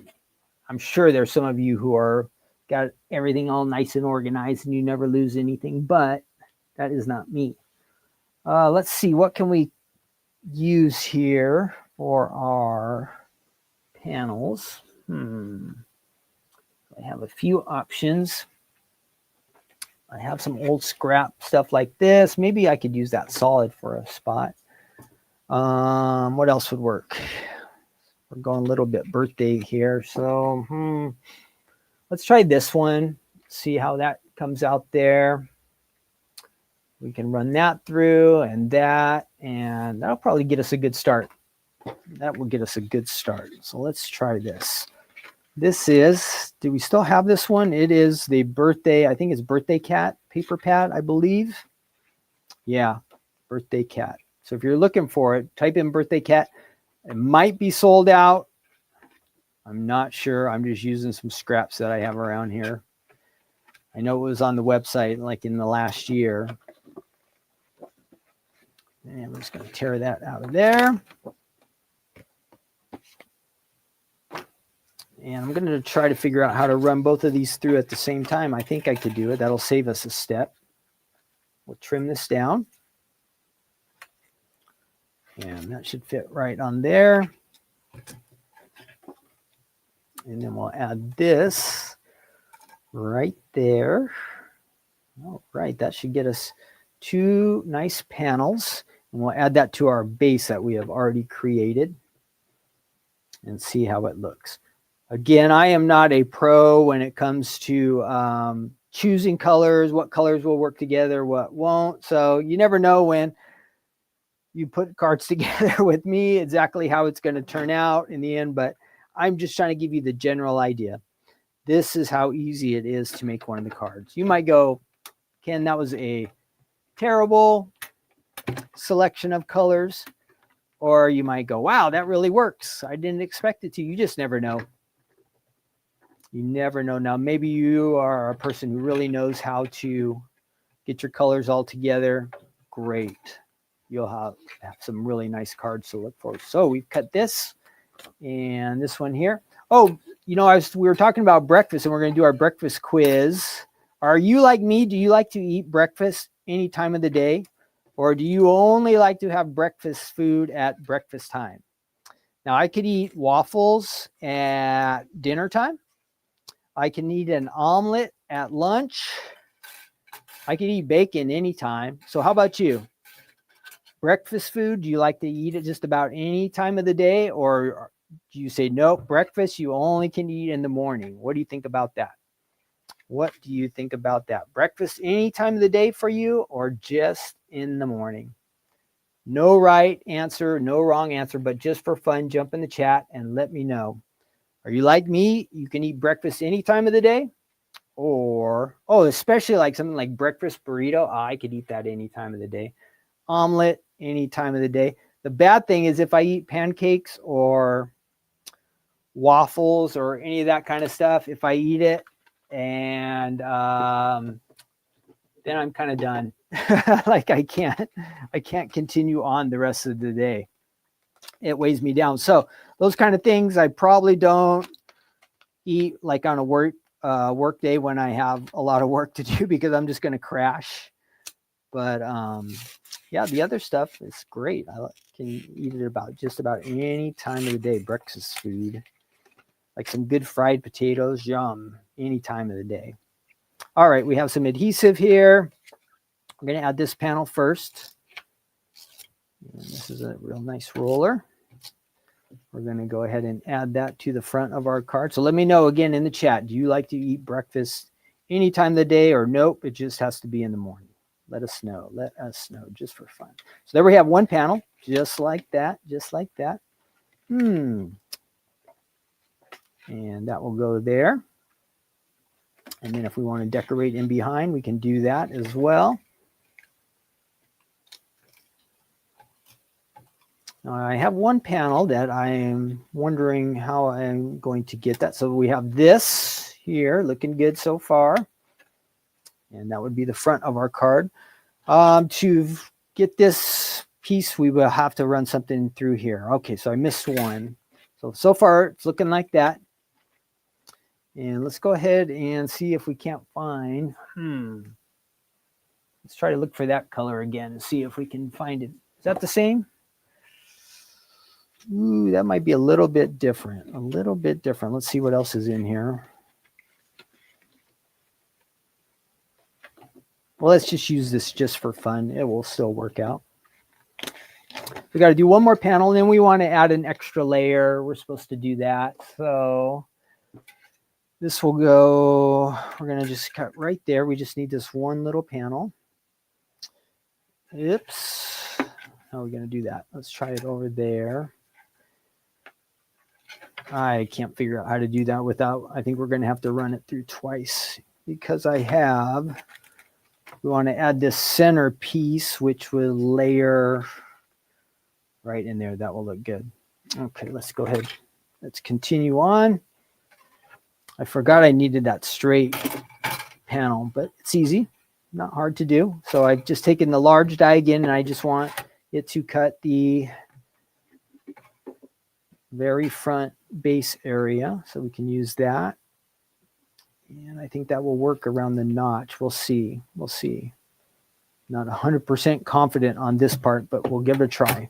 I'm sure there's some of you who are got everything all nice and organized and you never lose anything, but that is not me. Let's see, what can we use here for our panels? I have a few options. I have some old scrap stuff like this. Maybe I could use that solid for a spot. What else would work? We're going a little bit birthday here, so let's try this one. See how that comes out there. We can run that through and that'll probably get us a good start. That will get us a good start. So let's try this. This is, do we still have this one? It is the birthday, I think it's Birthday Cat paper pad, I believe. Yeah, Birthday Cat. So if you're looking for it, type in Birthday Cat. It might be sold out. I'm not sure. I'm just using some scraps that I have around here. I know it was on the website like in the last year. And I'm just going to tear that out of there. And I'm going to try to figure out how to run both of these through at the same time. I think I could do it. That'll save us a step. We'll trim this down. And that should fit right on there. And then we'll add this right there. All right, that should get us 2 nice panels. And we'll add that to our base that we have already created and see how it looks. Again, I am not a pro when it comes to choosing colors, what colors will work together, what won't. So you never know when you put cards together with me exactly how it's going to turn out in the end, but I'm just trying to give you the general idea. This is how easy it is to make one of the cards. You might go, Ken, that was a terrible selection of colors. Or you might go, wow, that really works. I didn't expect it to. You just never know. You never know. Now, maybe you are a person who really knows how to get your colors all together. Great. You'll have some really nice cards to look for. So we've cut this and this one here. Oh, we were talking about breakfast, and we're going to do our breakfast quiz. Are you like me? Do you like to eat breakfast any time of the day? Or do you only like to have breakfast food at breakfast time? Now, I could eat waffles at dinner time. I can eat an omelet at lunch. I can eat bacon anytime. So how about you? Breakfast food, do you like to eat it just about any time of the day? Or do you say, nope, breakfast you only can eat in the morning? What do you think about that? What do you think about that? Breakfast any time of the day for you, or just in the morning? No right answer, no wrong answer, but just for fun, jump in the chat and let me know. Are you like me? You can eat breakfast any time of the day? Or, especially like something like breakfast burrito. I could eat that any time of the day. Omelet any time of the day. The bad thing is if I eat pancakes or waffles or any of that kind of stuff, if I eat it and then I'm kind of done. Like I can't continue on the rest of the day. It weighs me down. So those kind of things I probably don't eat like on a work day when I have a lot of work to do, because I'm just going to crash. But yeah, the other stuff is great. I can eat it just about any time of the day. Breakfast food, like some good fried potatoes, yum, any time of the day. All right, we have some adhesive here. I'm going to add this panel first. And this is a real nice roller. We're going to go ahead and add that to the front of our card. So let me know again in the chat. Do you like to eat breakfast any time of the day, or nope, it just has to be in the morning? Let us know. Let us know, just for fun. So there we have one panel, just like that, just like that. And that will go there. And then if we want to decorate in behind, we can do that as well. Now I have one panel that I am wondering how I'm going to get that. So we have this here, looking good so far. And that would be the front of our card. To get this piece, we will have to run something through here. Okay, so I missed one. So far, it's looking like that. And let's go ahead and see if we can't find. Let's try to look for that color again and see if we can find it. Is that the same? Ooh, that might be a little bit different. A little bit different. Let's see what else is in here. Well, let's just use this just for fun. It will still work out. We got to do one more panel, and then we want to add an extra layer. We're supposed to do that. So this will go, we're going to just cut right there. We just need this one little panel. Oops. How are we going to do that? Let's try it over there. I can't figure out how to do that without, I think we're going to have to run it through twice, because we want to add this center piece, which will layer right in there. That will look good. Okay, let's go ahead. Let's continue on. I forgot I needed that straight panel, but it's easy, not hard to do. So I've just taken the large die again, and I just want it to cut the very front base area, so we can use that. And I think that will work around the notch. We'll see. We'll see. Not 100% confident on this part, but we'll give it a try.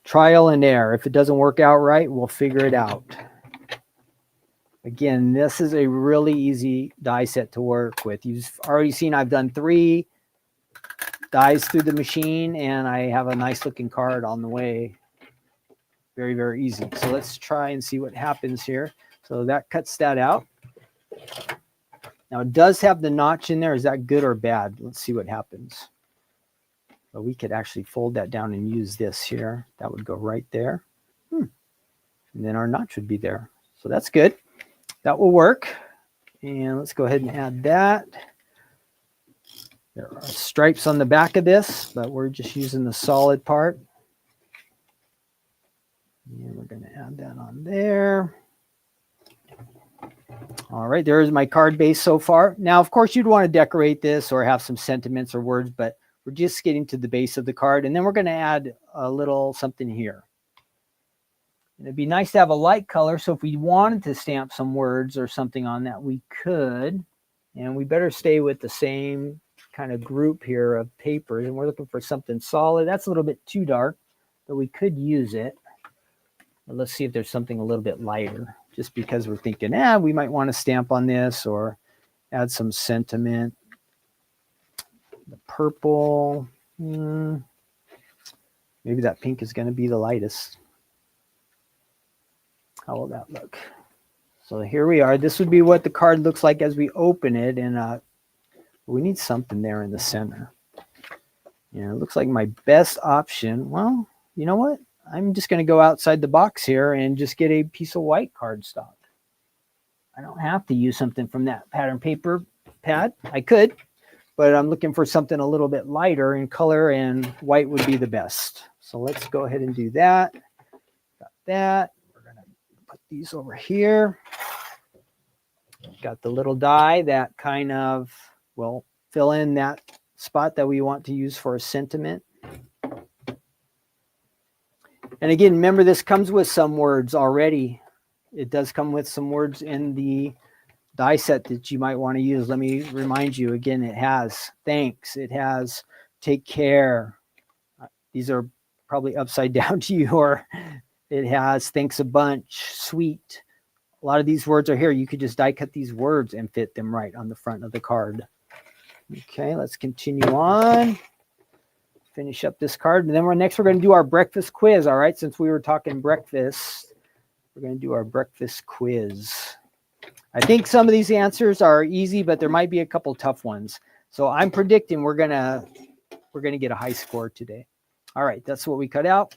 Trial and error. If it doesn't work out right, we'll figure it out. Again, this is a really easy die set to work with. You've already seen I've done 3 dies through the machine, and I have a nice looking card on the way. Very, very easy. So let's try and see what happens here. So that cuts that out. Now it does have the notch in there. Is that good or bad? Let's see what happens. But we could actually fold that down and use this here. That would go right there. And then our notch would be there. So that's good. That will work. And let's go ahead and add that. There are stripes on the back of this, but we're just using the solid part. And we're going to add that on there. All right, there's my card base so far. Now, of course, you'd want to decorate this or have some sentiments or words, but we're just getting to the base of the card, and then we're going to add a little something here. And it'd be nice to have a light color, so if we wanted to stamp some words or something on that, we could. And we better stay with the same kind of group here of papers, and we're looking for something solid. That's a little bit too dark, but we could use it. But let's see if there's something a little bit lighter, just because we're thinking, we might want to stamp on this or add some sentiment. The purple, maybe that pink is going to be the lightest. How will that look? So here we are. This would be what the card looks like as we open it, and we need something there in the center. Yeah, it looks like my best option. Well, you know what? I'm just going to go outside the box here and just get a piece of white cardstock. I don't have to use something from that pattern paper pad. I could, but I'm looking for something a little bit lighter in color, and white would be the best. So let's go ahead and do that. Got that. We're going to put these over here. Got the little die that kind of will fill in that spot that we want to use for a sentiment. And again, remember, this comes with some words already. It does come with some words in the die set that you might want to use. Let me remind you again, it has thanks, it has take care. These are probably upside down to you, or it has thanks a bunch, sweet. A lot of these words are here. You could just die cut these words and fit them right on the front of the card. Okay, let's continue on. Finish up this card, and then we're going to do our breakfast quiz. All right, since we were talking breakfast, we're going to do our breakfast quiz. I think some of these answers are easy, but there might be a couple tough ones. So I'm predicting we're gonna get a high score today. All right, that's what we cut out.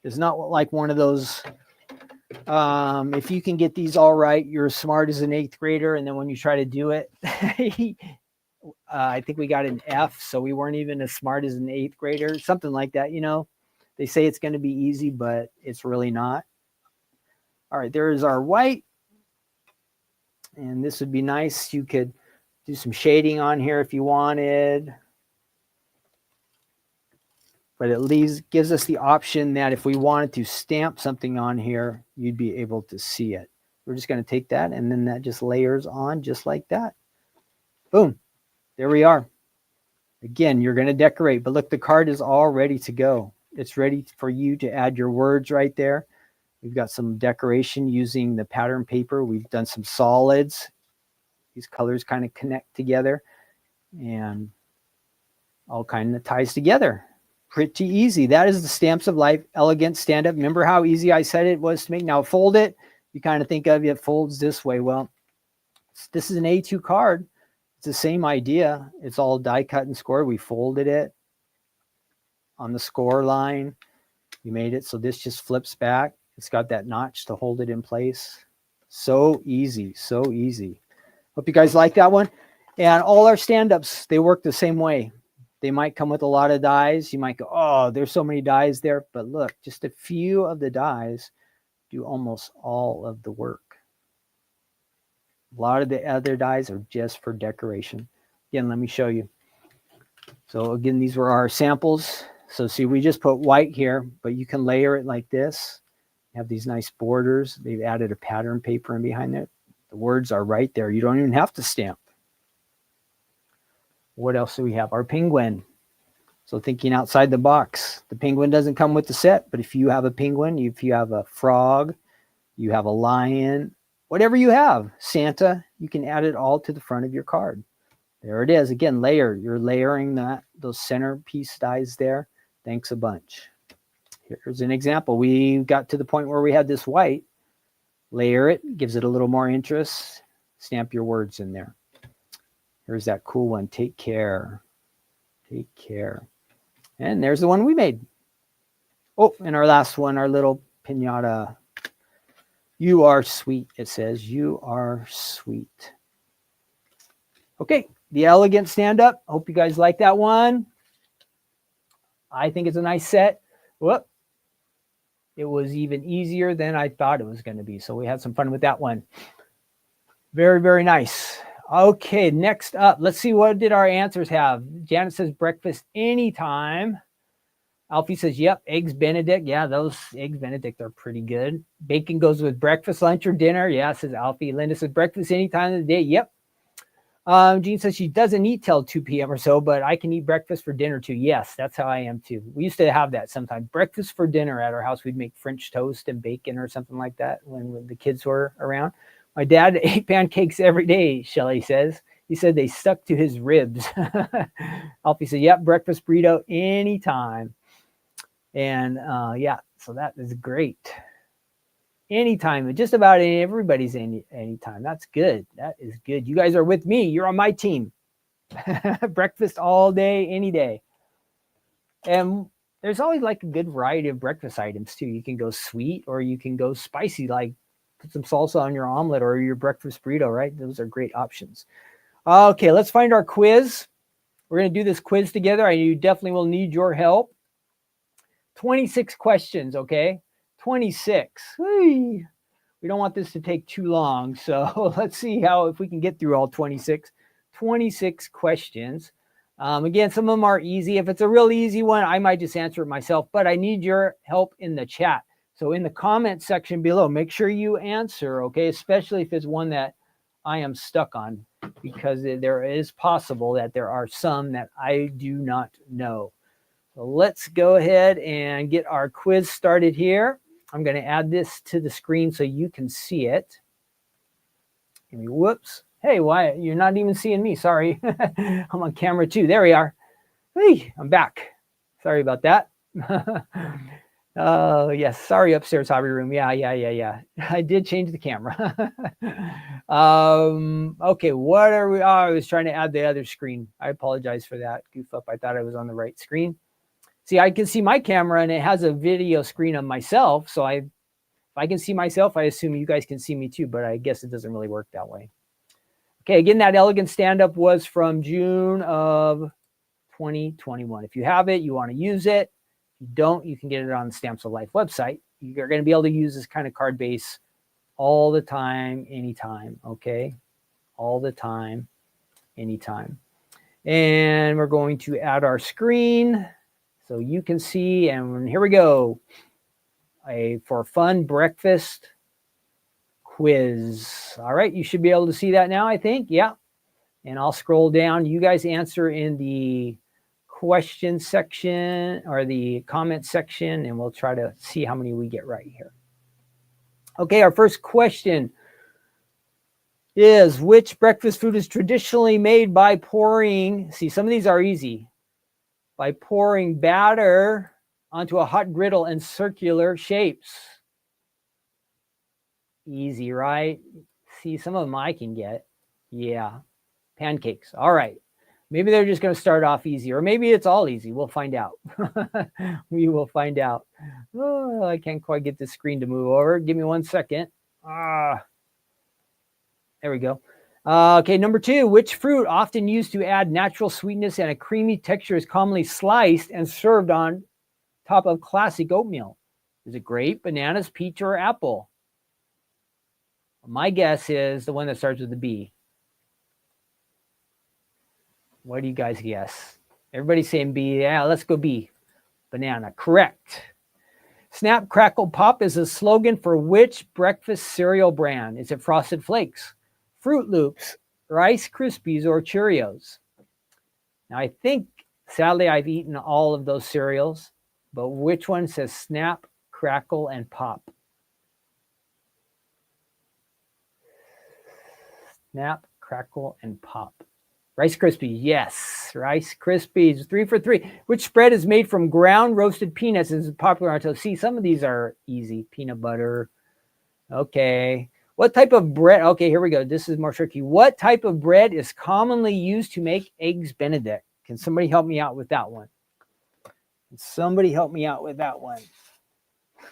It's not like one of those. If you can get these all right, you're as smart as an 8th grader, and then when you try to do it, I think we got an F, so we weren't even as smart as an 8th grader, something like that. You know, they say it's going to be easy, but it's really not. All right, there is our white, and this would be nice. You could do some shading on here if you wanted, but at least gives us the option that if we wanted to stamp something on here, you'd be able to see it. We're just going to take that, and then that just layers on just like that. Boom. There we are. Again, you're going to decorate, but look, the card is all ready to go. It's ready for you to add your words right there. We've got some decoration using the pattern paper. We've done some solids. These colors kind of connect together and all kind of ties together. Pretty easy. That is the Stamps of Life Elegant Stand-Up. Remember how easy I said it was to make? Now fold it. You kind of think of it folds this way. Well, this is an A2 card. It's the same idea. It's all die cut and scored. We folded it on the score line. We made it so this just flips back. It's got that notch to hold it in place. So easy, so easy. Hope you guys like that one. And all our stand-ups, they work the same way. They might come with a lot of dies. You might go, oh, there's so many dies there. But look, just a few of the dies do almost all of the work. A lot of the other dies are just for decoration. Again, let me show you. So again, these were our samples. So see, we just put white here, but you can layer it like this. You have these nice borders. They've added a pattern paper in behind it. The words are right there. You don't even have to stamp. What else do we have? Our penguin. So thinking outside the box. The penguin doesn't come with the set, but if you have a penguin, if you have a frog, you have a lion, whatever you have, Santa, you can add it all to the front of your card. There it is. Again, layer. You're layering those centerpiece dies there. Thanks a bunch. Here's an example. We got to the point where we had this white. Layer it, gives it a little more interest. Stamp your words in there. Here's that cool one. Take care. Take care. And there's the one we made. Oh, and our last one, our little piñata. You are sweet, it says. You are sweet. Okay, the elegant stand-up. Hope you guys like that one. I think it's a nice set. Whoop. It was even easier than I thought it was going to be. So we had some fun with that one. Very, very nice. Okay, next up, let's see, what did our answers have? Janet says breakfast anytime. Alfie says, yep, eggs Benedict. Yeah, those eggs Benedict are pretty good. Bacon goes with breakfast, lunch, or dinner. Yeah, says Alfie. Linda says breakfast any time of the day. Yep. Jean says she doesn't eat till 2 p.m. or so, but I can eat breakfast for dinner too. Yes, that's how I am too. We used to have that sometimes. Breakfast for dinner at our house. We'd make French toast and bacon or something like that when the kids were around. My dad ate pancakes every day, Shelley says. He said they stuck to his ribs. Alfie said, yep, breakfast burrito anytime. And yeah, so that is great. Anytime, just about everybody's anytime. That's good. That is good. You guys are with me. You're on my team. Breakfast all day, any day. And there's always like a good variety of breakfast items too. You can go sweet or you can go spicy, like put some salsa on your omelet or your breakfast burrito, right? Those are great options. Okay, let's find our quiz. We're going to do this quiz together. I definitely will need your help. 26 questions, okay? 26. Whee. We don't want this to take too long, so let's see if we can get through all 26 questions. Again, some of them are easy. If it's a real easy one, I might just answer it myself, but I need your help in the chat. So in the comment section below, make sure you answer, okay? Especially if it's one that I am stuck on, because there is possible that there are some that I do not know. So let's go ahead and get our quiz started here. I'm going to add this to the screen so you can see it. Whoops. Hey, why? You're not even seeing me. Sorry. I'm on camera too. There we are. Hey, I'm back. Sorry about that. Oh, yes. Sorry, upstairs hobby room. Yeah. I did change the camera. Okay, what are we? Oh, I was trying to add the other screen. I apologize for that. Goof up. I thought I was on the right screen. See, I can see my camera and it has a video screen of myself. So if I can see myself, I assume you guys can see me too, but I guess it doesn't really work that way. Okay, again, that elegant stand-up was from June of 2021. If you have it, you want to use it. If you don't, you can get it on the Stamps of Life website. You're going to be able to use this kind of card base all the time, anytime, okay? All the time, anytime. And we're going to add our screen so you can see, and here we go. For a fun breakfast quiz. All right, you should be able to see that now, I think. Yeah. And I'll scroll down. You guys answer in the question section or the comment section, and we'll try to see how many we get right here. Okay, our first question is, which breakfast food is traditionally made by pouring, see, some of these are easy, by pouring batter onto a hot griddle in circular shapes? Easy, right? See, some of them I can get. Yeah, pancakes. All right. Maybe they're just going to start off easy, or maybe it's all easy. We'll find out. We will find out. Oh, I can't quite get the screen to move over. Give me 1 second. There we go. Okay, number 2. Which fruit, often used to add natural sweetness and a creamy texture, is commonly sliced and served on top of classic oatmeal? Is it grape, bananas, peach, or apple? My guess is the one that starts with a B. What do you guys guess? Everybody's saying B. Yeah, let's go B. Banana. Correct. Snap, Crackle, Pop is a slogan for which breakfast cereal brand? Is it Frosted Flakes, Fruit Loops, Rice Krispies, or Cheerios? Now, I think, sadly, I've eaten all of those cereals, but which one says Snap, Crackle, and Pop? Snap, Crackle, and Pop. Rice Krispies, yes. Rice Krispies, 3 for 3. Which spread is made from ground roasted peanuts and is popular on toast? See, some of these are easy. Peanut butter. Okay. What type of bread? Okay, here we go. This is more tricky. What type of bread is commonly used to make eggs Benedict? Can somebody help me out with that one? Can somebody help me out with that one?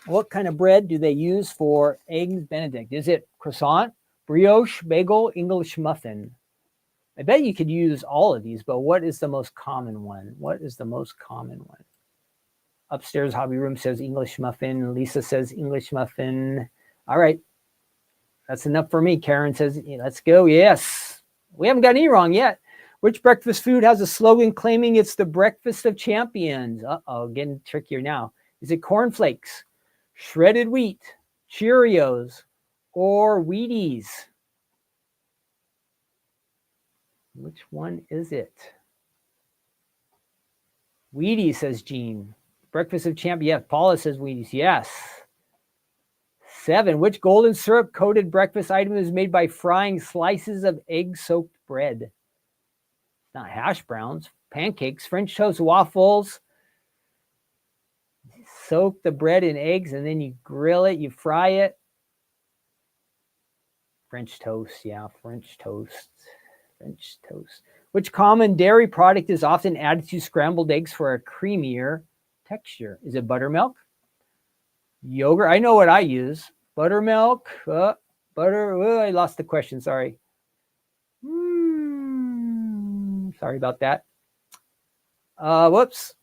What kind of bread do they use for eggs Benedict? Is it croissant, brioche, bagel, English muffin? I bet you could use all of these, but what is the most common one? What is the most common one? Upstairs hobby room says English muffin. Lisa says English muffin. All right. That's enough for me. Karen says, let's go. Yes. We haven't got any wrong yet. Which breakfast food has a slogan claiming it's the breakfast of champions? Uh-oh, getting trickier now. Is it cornflakes, shredded wheat, Cheerios, or Wheaties? Which one is it? Wheaties, says Jean. Breakfast of champions. Yes, Paula says Wheaties. Yes. 7. Which golden syrup coated breakfast item is made by frying slices of egg-soaked bread? Not hash browns, pancakes, French toast, waffles. Soak the bread in eggs and then you grill it, you fry it. French toast, yeah, French toast. French toast. Which common dairy product is often added to scrambled eggs for a creamier texture? Is it buttermilk? Yogurt? I know what I use. Buttermilk. Butter. I lost the question. Sorry. Sorry about that. Whoops.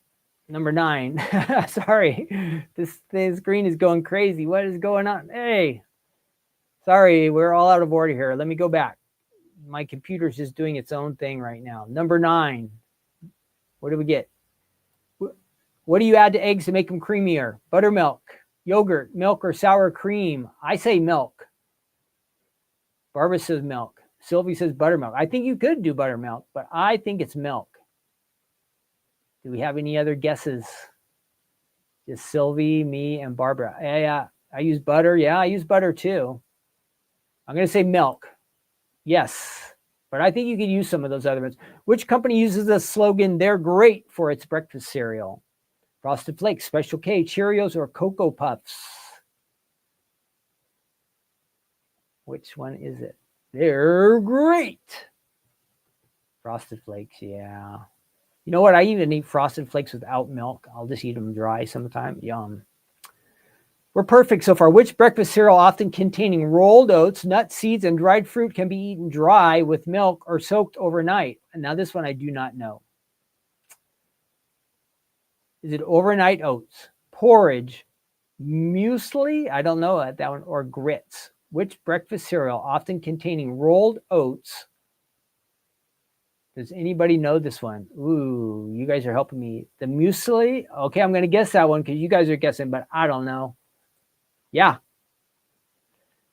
Number 9. Sorry. This screen is going crazy. What is going on? Hey. Sorry, we're all out of order here. Let me go back. My computer's just doing its own thing right now. Number 9. What do we get? What do you add to eggs to make them creamier? Buttermilk, yogurt, milk, or sour cream? I say milk. Barbara says milk. Sylvie says buttermilk. I think you could do buttermilk, but I think it's milk. Do we have any other guesses? Just Sylvie, me, and Barbara. Yeah, I use butter. Yeah, I use butter too. I'm going to say milk. Yes, but I think you could use some of those other ones. Which company uses the slogan, "They're great for its breakfast cereal"? Frosted Flakes, Special K, Cheerios, or Cocoa Puffs? Which one is it? They're great. Frosted Flakes, yeah. You know what? I even eat Frosted Flakes without milk. I'll just eat them dry sometime. Yum. We're perfect so far. Which breakfast cereal often containing rolled oats, nuts, seeds, and dried fruit can be eaten dry with milk or soaked overnight? And now this one I do not know. Is it overnight oats, porridge, muesli? I don't know that one. Or grits? Which breakfast cereal often containing rolled oats? Does anybody know this one? Ooh, you guys are helping me. The muesli? Okay, I'm going to guess that one because you guys are guessing, but I don't know. Yeah.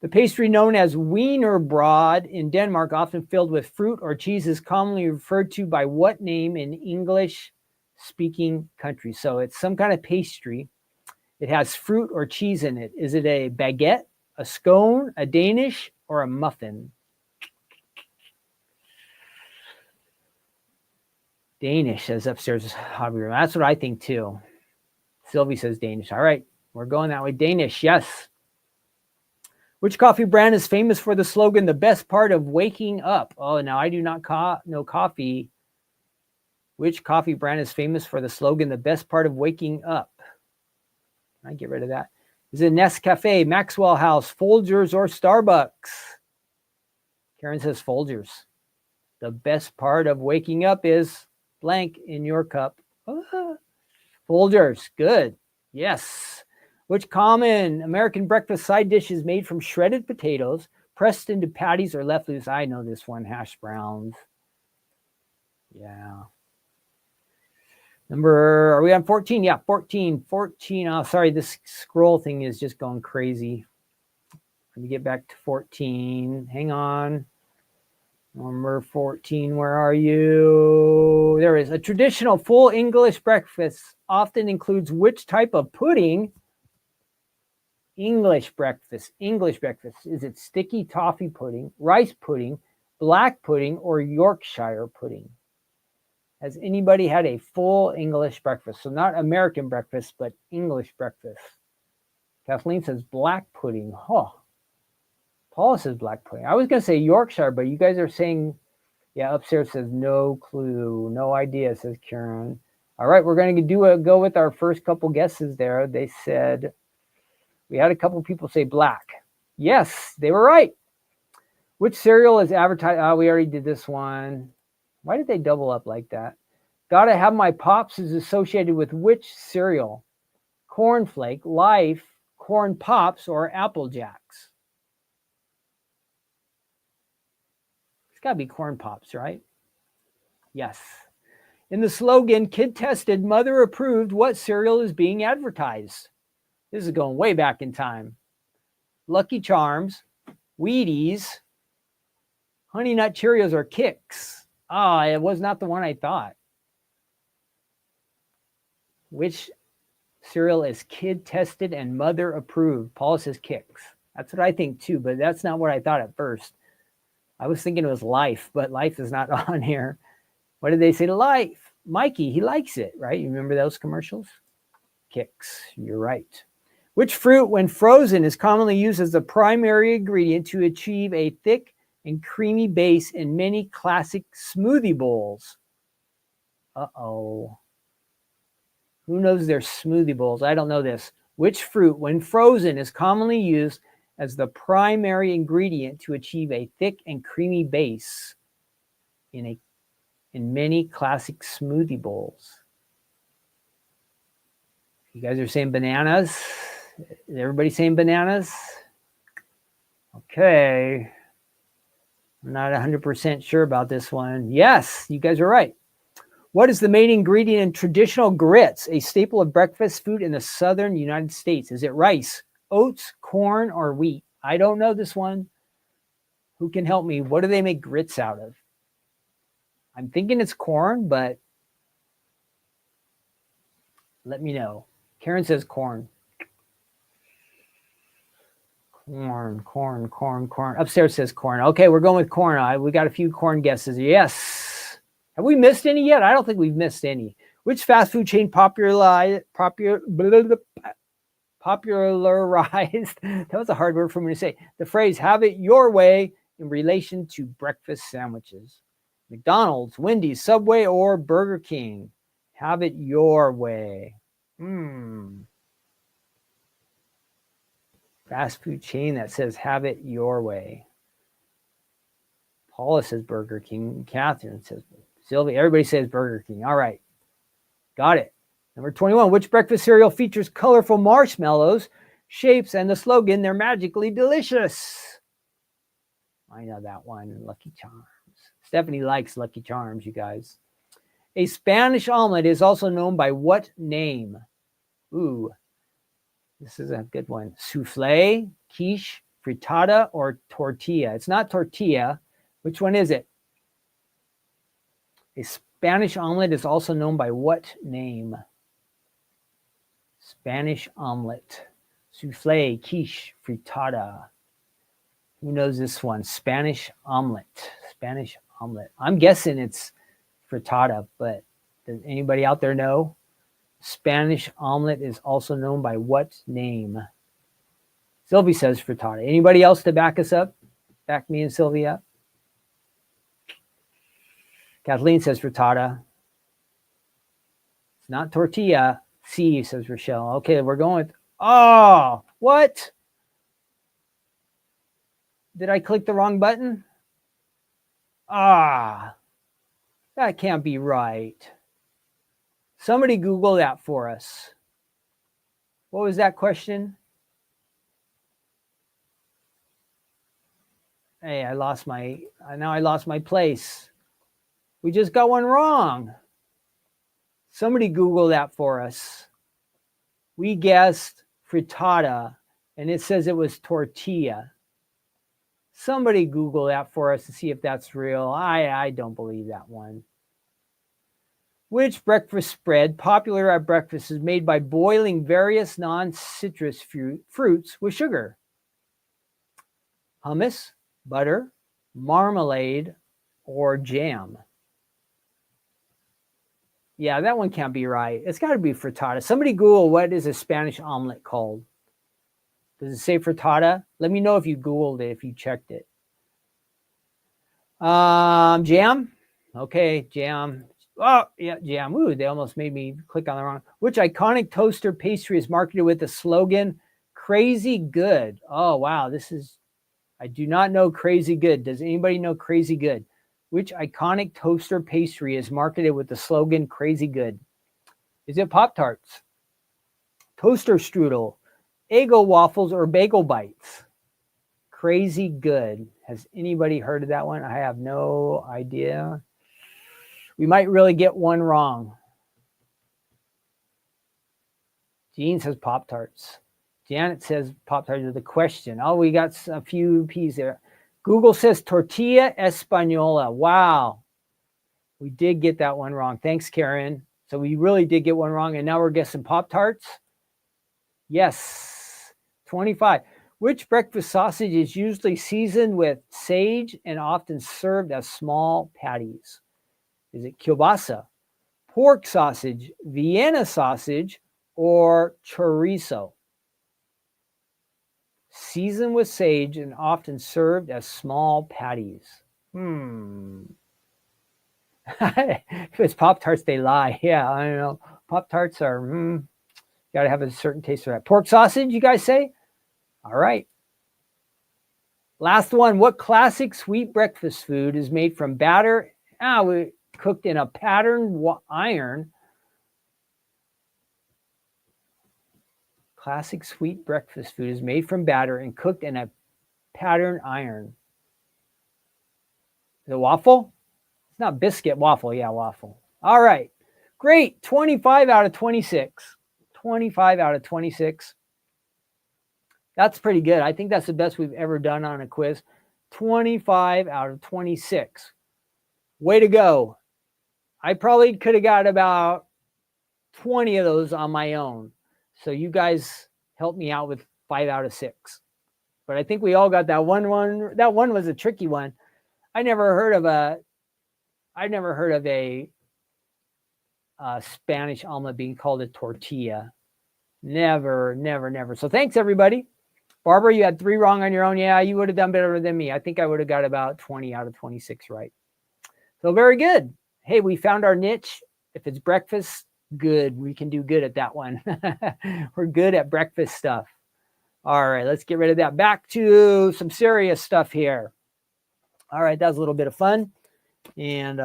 The pastry known as wienerbrød in Denmark, often filled with fruit or cheese, is commonly referred to by what name in English-speaking countries? So it's some kind of pastry. It has fruit or cheese in it. Is it a baguette, a scone, a Danish, or a muffin? Danish, says upstairs hobby room. That's what I think too. Sylvie says Danish. All right, we're going that way. Danish, yes. Which coffee brand is famous for the slogan, "The best part of waking up"? Oh, now I do not know coffee. Which coffee brand is famous for the slogan, "The best part of waking up"? I get rid of that. Is it Nescafe, Maxwell House, Folgers, or Starbucks? Karen says Folgers. The best part of waking up is blank in your cup. Folgers, good. Yes. Which common American breakfast side dish is made from shredded potatoes, pressed into patties, or left loose? I know this one, hash browns. Yeah. Are we on 14? Yeah, 14. 14. Oh, sorry, this scroll thing is just going crazy. Let me get back to 14. Hang on. Number 14, where are you? There is. A traditional full English breakfast often includes which type of pudding? English breakfast. Is it sticky toffee pudding, rice pudding, black pudding, or Yorkshire pudding? Has anybody had a full English breakfast? So not American breakfast, but English breakfast. Kathleen says black pudding. Oh, Paula says black pudding. I was going to say Yorkshire, but you guys are saying, yeah, upstairs says no clue, no idea, says Karen. All right, we're going to go with our first couple guesses there. They said, we had a couple people say black. Yes, they were right. Which cereal is advertised? Oh, we already did this one. Why did they double up like that? Gotta Have My Pops is associated with which cereal? Cornflake, Life, Corn Pops, or Apple Jacks? got to be Corn Pops, right? Yes. In the slogan, kid tested, mother approved, what cereal is being advertised? This is going way back in time. Lucky Charms, Wheaties, Honey Nut Cheerios, or Kix. It was not the one I thought. Which cereal is kid tested and mother approved? Paula says Kix. That's what I think too, but that's not what I thought at first. I was thinking it was Life, but Life is not on here. What did they say to Life? Mikey, he likes it, right? You remember those commercials? Kix, you're right. Which fruit, when frozen, is commonly used as the primary ingredient to achieve a thick and creamy base in many classic smoothie bowls? Uh-oh. Who knows their smoothie bowls? I don't know this. Which fruit, when frozen, is commonly used as the primary ingredient to achieve a thick and creamy base in many classic smoothie bowls? You guys are saying bananas? Is everybody saying bananas? Okay. I'm not 100% sure about this one. Yes, you guys are right. What is the main ingredient in traditional grits, a staple of breakfast food in the southern United States? Is it rice, oats, corn, or wheat? I don't know this one. Who can help me? What do they make grits out of? I'm thinking it's corn, but let me know. Karen says corn. Corn. Upstairs says corn. Okay, we're going with corn. We got a few corn guesses. Yes. Have we missed any yet? I don't think we've missed any. Which fast food chain popularized, that was a hard word for me to say, the phrase have it your way in relation to breakfast sandwiches? McDonald's, Wendy's, Subway, or Burger King? Have it your way. Fast food chain that says have it your way. Paula says Burger King. Catherine says Sylvia. Everybody says Burger King. All right. Got it. Number 21. Which breakfast cereal features colorful marshmallows, shapes, and the slogan, they're magically delicious? I know that one. Lucky Charms. Stephanie likes Lucky Charms, you guys. A Spanish omelet is also known by what name? Ooh. This is a good one. Souffle, quiche, frittata, or tortilla? It's not tortilla. Which one is it? A Spanish omelet is also known by what name? Spanish omelet. Souffle, quiche, frittata. Who knows this one? Spanish omelet. Spanish omelet. I'm guessing it's frittata, but does anybody out there know? Spanish omelet is also known by what name? Sylvie says frittata. Anybody else to back us up? Back me and Sylvie up. Kathleen says frittata. It's not tortilla. C, says Rochelle. Okay, we're going with, what? Did I click the wrong button? That can't be right. Somebody Google that for us. What was that question? Hey, I lost my place. We just got one wrong. Somebody Google that for us. We guessed frittata, and it says it was tortilla. Somebody Google that for us to see if that's real. I don't believe that one. Which breakfast spread, popular at breakfast, is made by boiling various non-citrus fruits with sugar? Hummus, butter, marmalade, or jam? Yeah, that one can't be right. It's got to be frittata. Somebody Google what is a Spanish omelet called. Does it say frittata? Let me know if you Googled it, if you checked it. Jam? Okay, jam. Oh, yeah, jam. Ooh, they almost made me click on the wrong. Which iconic toaster pastry is marketed with the slogan, Crazy Good? Oh, wow. I do not know Crazy Good. Does anybody know Crazy Good? Which iconic toaster pastry is marketed with the slogan, Crazy Good? Is it Pop-Tarts, toaster strudel, Eggo waffles, or bagel bites? Crazy good. Has anybody heard of that one? I have no idea. We might really get one wrong. Jean says Pop-Tarts. Janet says Pop-Tarts are the question. Oh, we got a few P's there. Google says tortilla española. Wow. We did get that one wrong. Thanks, Karen. So we really did get one wrong. And now we're guessing Pop-Tarts. Yes. 25. Which breakfast sausage is usually seasoned with sage and often served as small patties? Is it kielbasa, pork sausage, Vienna sausage, or chorizo? Seasoned with sage and often served as small patties. If it's Pop-Tarts, they lie. Yeah, I don't know. Pop-Tarts are, got to have a certain taste for that. Pork sausage, you guys say? All right. Last one. What classic sweet breakfast food is made from batter? We cooked in a patterned iron. Classic sweet breakfast food is made from batter and cooked in a patterned iron. Is it waffle? It's not biscuit, waffle. Yeah, waffle. All right. Great. 25 out of 26. 25 out of 26. That's pretty good. I think that's the best we've ever done on a quiz. 25 out of 26. Way to go. I probably could have got about 20 of those on my own. So you guys helped me out with 5 out of 6. But I think we all got that one. That one was a tricky one. I never heard of a Spanish omelet being called a tortilla. Never. So thanks, everybody. Barbara, you had 3 wrong on your own. Yeah, you would have done better than me. I think I would have got about 20 out of 26 right. So very good. Hey, we found our niche. If it's breakfast, good. We can do good at that one. We're good at breakfast stuff. All right, let's get rid of that. Back to some serious stuff here. All right, that was a little bit of fun. And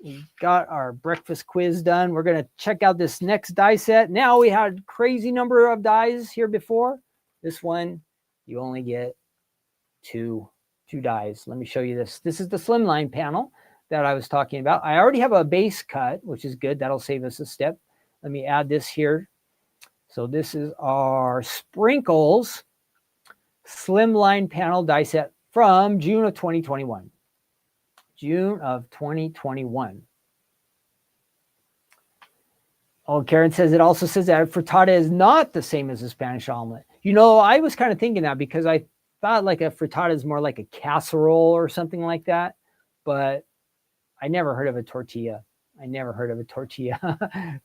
we got our breakfast quiz done. We're going to check out this next die set. Now we had crazy number of dies here before. This one, you only get two dies. Let me show you this. This is the Slimline panel that I was talking about. I already have a base cut, which is good. That'll save us a step. Let me add this here. So this is our Sprinkles Slimline panel die set from June of 2021. June of 2021. Oh, Karen says it also says that frittata is not the same as a Spanish omelet. You know, I was kind of thinking that because I thought like a frittata is more like a casserole or something like that. But I never heard of a tortilla.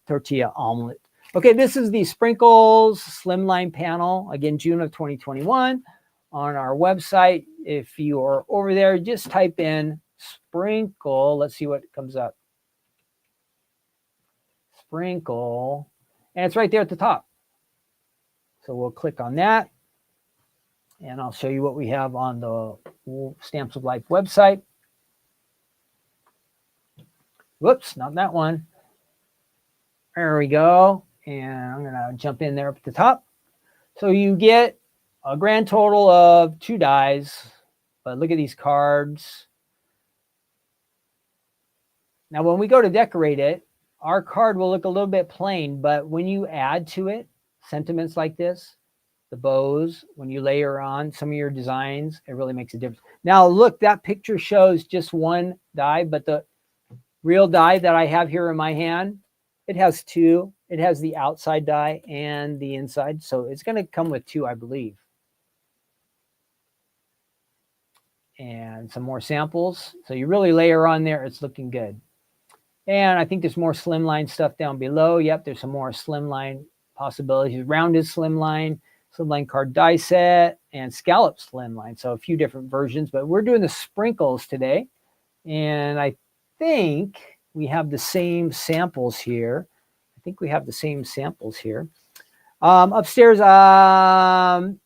Tortilla omelet. Okay, this is the Sprinkles Slimline panel. Again, June of 2021 on our website. If you are over there, just type in Sprinkle. Let's see what comes up. Sprinkle. And it's right there at the top. So we'll click on that. And I'll show you what we have on the Stamps of Life website. Whoops, not that one. There we go. And I'm going to jump in there up at the top. So you get a grand total of 2 dies. But look at these cards. Now, when we go to decorate it, our card will look a little bit plain. But when you add to it sentiments like this, the bows, when you layer on some of your designs, it really makes a difference. Now, look, that picture shows just 1 die. But the real die that I have here in my hand, it has 2. It has the outside die and the inside. So it's going to come with 2, I believe. And some more samples. So you really layer on there. It's looking good. And I think there's more Slimline stuff down below. Yep, there's some more Slimline possibilities. Rounded Slimline card die set, and scallop Slimline. So a few different versions. But we're doing the Sprinkles today. And I think we have the same samples here. Upstairs,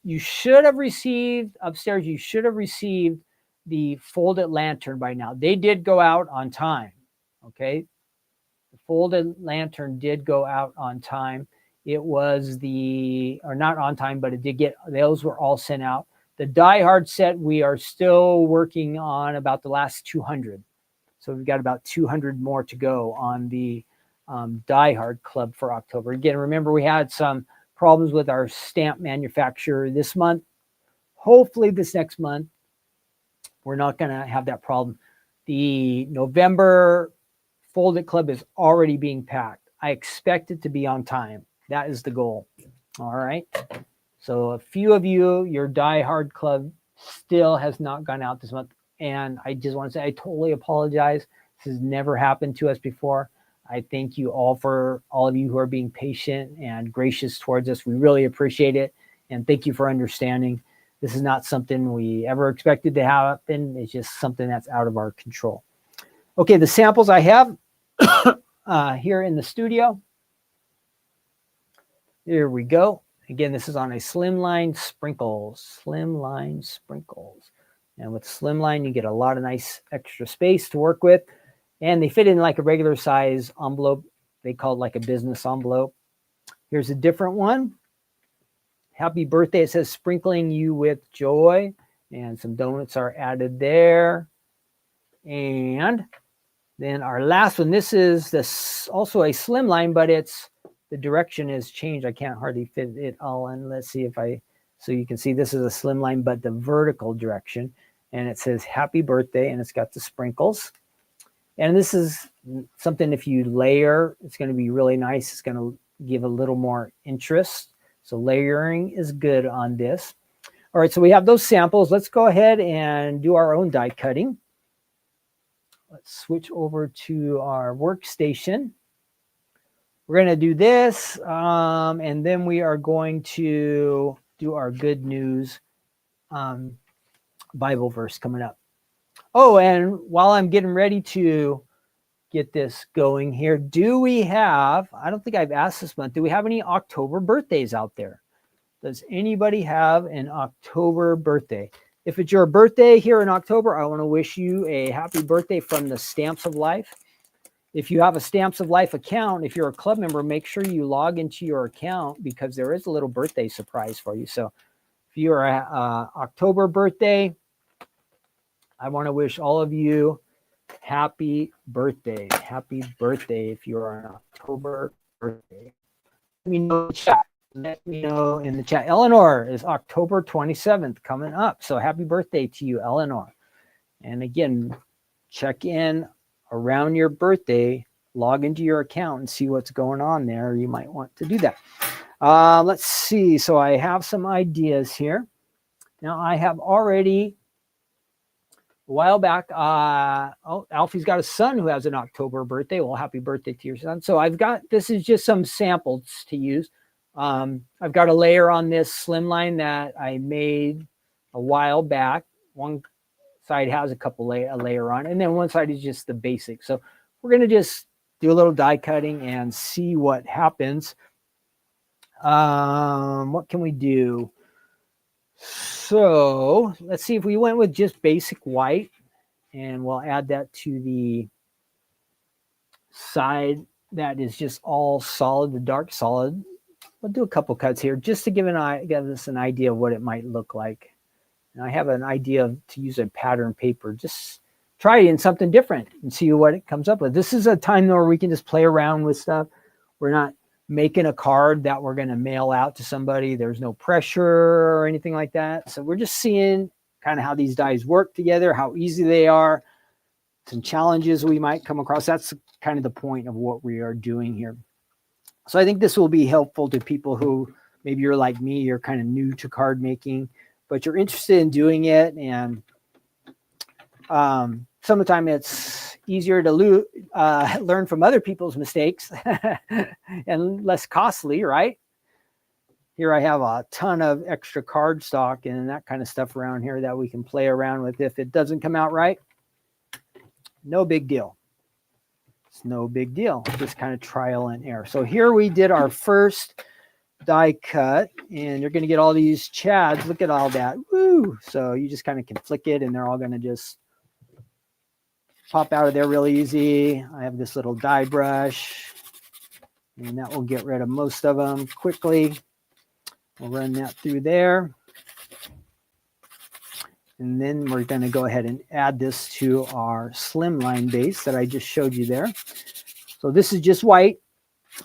you should have received the folded lantern by now. They did go out on time. Okay. The folded lantern did go out on time. It was not on time, but it did those were all sent out. The Die Hard set, we are still working on about the last 200. So we've got about 200 more to go on the Die Hard Club for October. Again, remember we had some problems with our stamp manufacturer this month. Hopefully this next month, we're not going to have that problem. The November Fold It Club is already being packed. I expect it to be on time. That is the goal. All right. So a few of you, your Die Hard Club still has not gone out this month. And I just want to say I totally apologize. This has never happened to us before. I thank you all for all of you who are being patient and gracious towards us. We really appreciate it. And thank you for understanding. This is not something we ever expected to happen. It's just something that's out of our control. Okay, the samples I have here in the studio. Here we go. Again, this is on a Slimline Sprinkles. Slimline Sprinkles. And with Slimline, you get a lot of nice extra space to work with. And they fit in like a regular size envelope. They call it like a business envelope. Here's a different one. Happy birthday. It says sprinkling you with joy. And some donuts are added there. And then our last one. This is also a Slimline, but the direction is changed. I can't hardly fit it all in. Let's see if so you can see this is a Slimline, but the vertical direction. And it says happy birthday, and it's got the sprinkles. And this is something, if you layer, it's going to be really nice. It's going to give a little more interest. So layering is good on this. All right, so we have those samples. Let's go ahead and do our own die cutting. Let's switch over to our workstation. We're going to do this, and then we are going to do our good news Bible verse coming up. Oh, and while I'm getting ready to get this going here, do we have, I don't think I've asked this month, do we have any October birthdays out there? Does anybody have an October birthday? If it's your birthday here in October, I want to wish you a happy birthday from the Stamps of Life. If you have a Stamps of Life account, if you're a club member, make sure you log into your account because there is a little birthday surprise for you. So if you're an October birthday, I want to wish all of you happy birthday. Happy birthday if you're an October birthday. Let me know in the chat. Let me know in the chat. Eleanor is October 27th coming up. So happy birthday to you, Eleanor. And again, check in around your birthday, log into your account and see what's going on there. You might want to do that. Let's see. So I have some ideas here. Now I have already, a while back, Alfie's got a son who has an October birthday. Well, happy birthday to your son. So this is just some samples to use. I've got a layer on this Slimline that I made a while back. One side has a layer on, and then one side is just the basic. So we're going to just do a little die cutting and see what happens. What can we do? So let's see if we went with just basic white, and we'll add that to the side that is just all solid, the dark solid. We'll do a couple cuts here just to give us an idea of what it might look like. And I have an idea to use a pattern paper. Just try it in something different and see what it comes up with. This is a time where we can just play around with stuff. We're not making a card that we're going to mail out to somebody. There's no pressure or anything like that. So we're just seeing kind of how these dies work together, how easy they are, some challenges we might come across. That's kind of the point of what we are doing here. So I think this will be helpful to people who maybe you're like me, you're kind of new to card making, but you're interested in doing it. And sometimes it's easier to learn from other people's mistakes and less costly, right? Here I have a ton of extra card stock and that kind of stuff around here that we can play around with. If it doesn't come out right, no big deal. It's no big deal. Just kind of trial and error. So here we did our first die cut, and you're going to get all these chads. Look at all that. Woo! So you just kind of can flick it, and they're all going to just pop out of there really easy. I have this little die brush, and that will get rid of most of them quickly. We'll run that through there. And then we're going to go ahead and add this to our Slimline base that I just showed you there. So this is just white.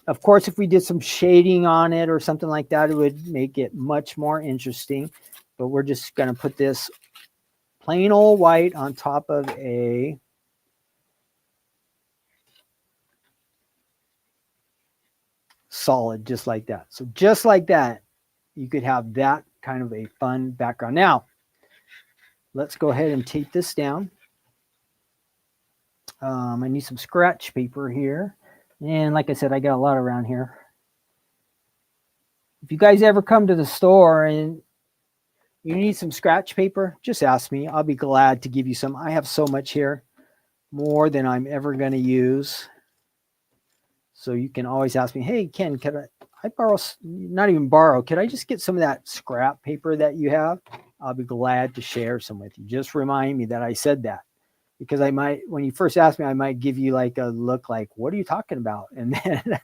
Of course, if we did some shading on it or something like that, it would make it much more interesting. But we're just going to put this plain old white on top of a solid, just like that. So just like that, you could have that kind of a fun background. Now, let's go ahead and tape this down. I need some scratch paper here. And like I said, I got a lot around here. If you guys ever come to the store and you need some scratch paper, just ask me. I'll be glad to give you some. I have so much here, more than I'm ever going to use. So you can always ask me, hey, Ken, can I borrow, not even borrow, could I just get some of that scrap paper that you have? I'll be glad to share some with you. Just remind me that I said that. Because I might, when you first ask me, I might give you like a look like, what are you talking about? And then,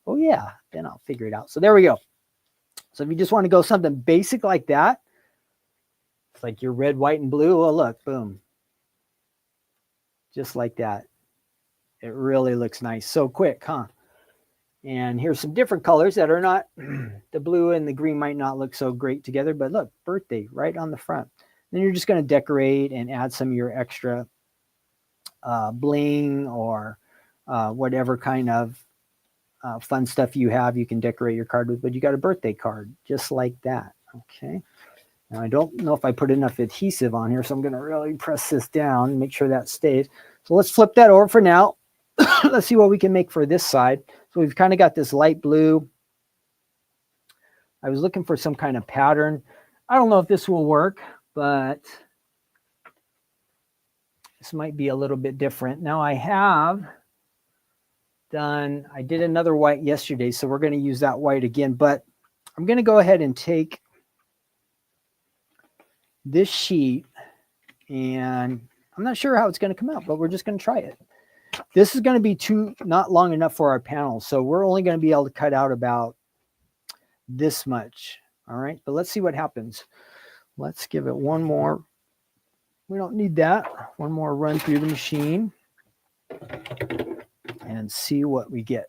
oh yeah, then I'll figure it out. So there we go. So if you just want to go something basic like that, it's like your red, white, and blue. Well, look, boom. Just like that. It really looks nice. So quick, huh? And here's some different colors that are not, the blue and the green might not look so great together, but look, birthday right on the front. Then you're just going to decorate and add some of your extra bling or whatever kind of fun stuff you have, you can decorate your card with, but you got a birthday card just like that. Okay. Now I don't know if I put enough adhesive on here, so I'm going to really press this down and make sure that stays. So let's flip that over for now. Let's see what we can make for this side. So we've kind of got this light blue. I was looking for some kind of pattern. I don't know if this will work, but this might be a little bit different. Now I did another white yesterday, so we're going to use that white again, but I'm going to go ahead and take this sheet, and I'm not sure how it's going to come out, but we're just going to try it. This is going to be not long enough for our panel, so we're only going to be able to cut out about this much. All right, but let's see what happens. Let's give it one more. We don't need that. One more run through the machine and see what we get.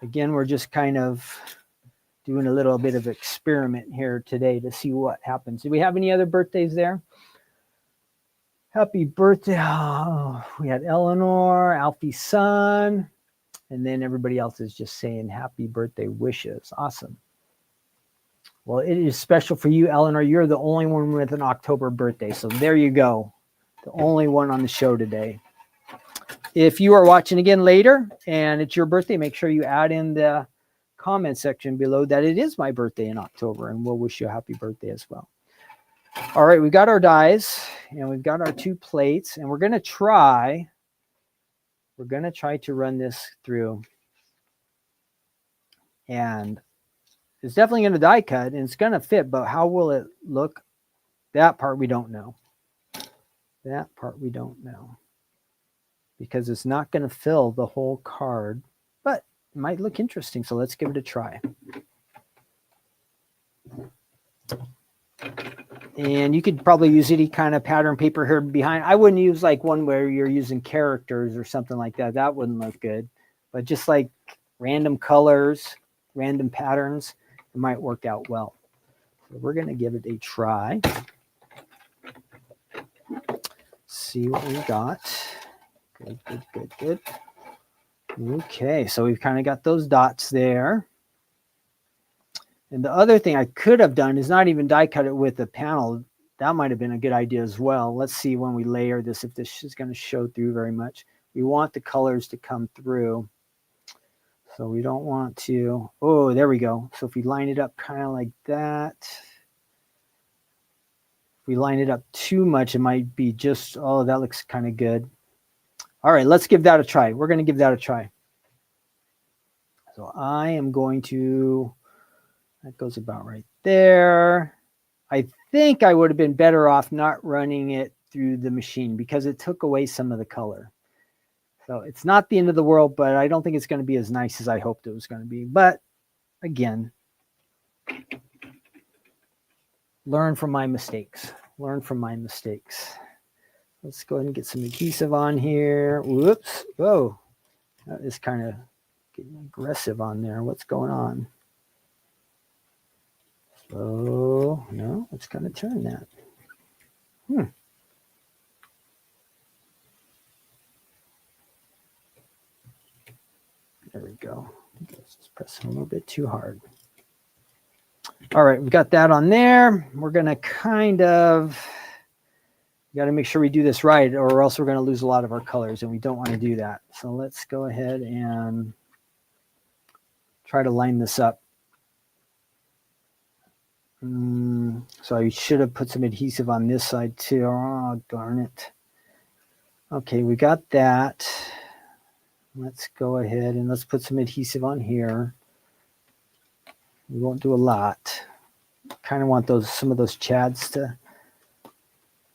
Again, we're just kind of doing a little bit of experiment here today to see what happens. Do we have any other birthdays there? Happy birthday. Oh, we had Eleanor, Alfie's son, and then everybody else is just saying happy birthday wishes. Awesome. Well, it is special for you, Eleanor. You're the only one with an October birthday. So there you go. The only one on the show today. If you are watching again later and it's your birthday, make sure you add in the comment section below that it is my birthday in October, and we'll wish you a happy birthday as well. All right, we've got our dies and we've got our 2 plates, and we're going to try to run this through. And it's definitely going to die cut and it's going to fit, but how will it look? That part we don't know. That part we don't know. Because it's not going to fill the whole card, but it might look interesting. So let's give it a try. And you could probably use any kind of pattern paper here behind. I wouldn't use like one where you're using characters or something like that. That wouldn't look good. But just like random colors, random patterns, it might work out well. So we're going to give it a try. See what we got. Good, good, good, good. Okay, so we've kind of got those dots there. And the other thing I could have done is not even die cut it with the panel. That might have been a good idea as well. Let's see when we layer this, if this is going to show through very much. We want the colors to come through. So we don't want to, oh, there we go. So if we line it up kind of like that, if we line it up too much, it might be just, oh, that looks kind of good. All right, let's give that a try. We're going to give that a try. So I am going to, that goes about right there. I think I would have been better off not running it through the machine because it took away some of the color. So it's not the end of the world, but I don't think it's going to be as nice as I hoped it was going to be. But again, learn from my mistakes. learn from my mistakes. Let's go ahead and get some adhesive on here. Whoops. Whoa. That is kind of getting aggressive on there. What's going on? So, no, let's kind of turn that. There we go. Just pressing a little bit too hard. All right, we've got that on there. We're going to kind of, got to make sure we do this right, or else we're going to lose a lot of our colors, and we don't want to do that. So let's go ahead and try to line this up. So I should have put some adhesive on this side too. Oh, darn it. Okay, we got that. Let's go ahead and let's put some adhesive on here. We won't do a lot. Kind of want some of those chads to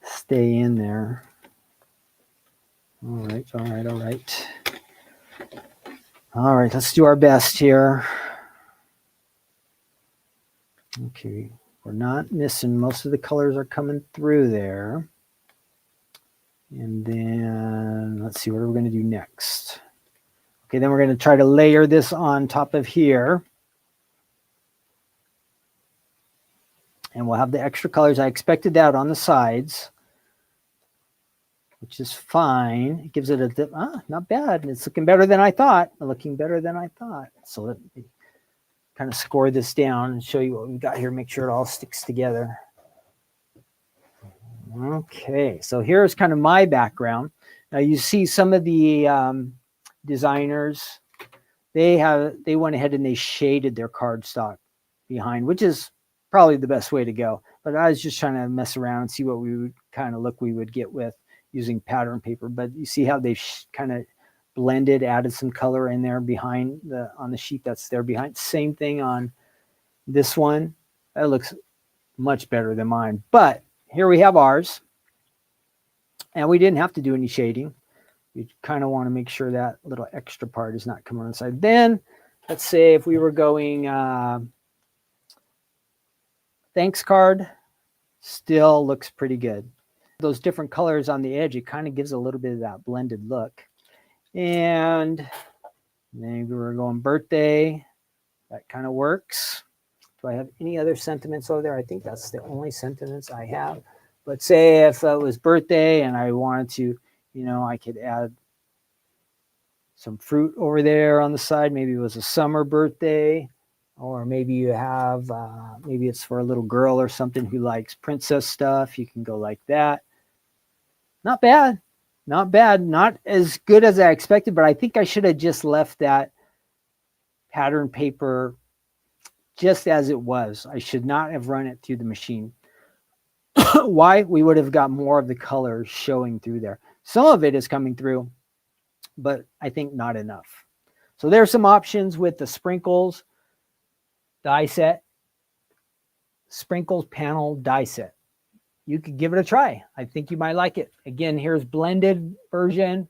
stay in there. All right. All right, let's do our best here. Okay, we're not missing. Most of the colors are coming through there. And then let's see, what are we going to do next? Okay, then we're going to try to layer this on top of here. And we'll have the extra colors. I expected that on the sides, which is fine. It gives it a, not bad. It's looking better than I thought. So let me kind of score this down and show you what we got here. Make sure it all sticks together. Okay, so here's kind of my background. Now you see some of the designers, they went ahead and they shaded their cardstock behind, which is probably the best way to go. But I was just trying to mess around and see what we would kind of look we would get with using pattern paper. But you see how they've kind of blended, added some color in there behind on the sheet that's there behind. Same thing on this one. That looks much better than mine. But here we have ours. And we didn't have to do any shading. You kind of want to make sure that little extra part is not coming on the side. Then, let's say if we were going thanks card, still looks pretty good. Those different colors on the edge, it kind of gives a little bit of that blended look. And maybe we're going birthday. That kind of works. Do I have any other sentiments over there? I think that's the only sentiments I have. But say if it was birthday and I wanted to, I could add some fruit over there on the side. Maybe it was a summer birthday, or maybe you have, maybe it's for a little girl or something who likes princess stuff. You can go like that. Not bad. Not as good as I expected, but I think I should have just left that pattern paper just as it was. I should not have run it through the machine. Why? We would have got more of the colors showing through there. Some of it is coming through, but I think not enough. So there's some options with the sprinkles die set, sprinkles panel die set. You could give it a try. I think you might like it. Again, here's blended version.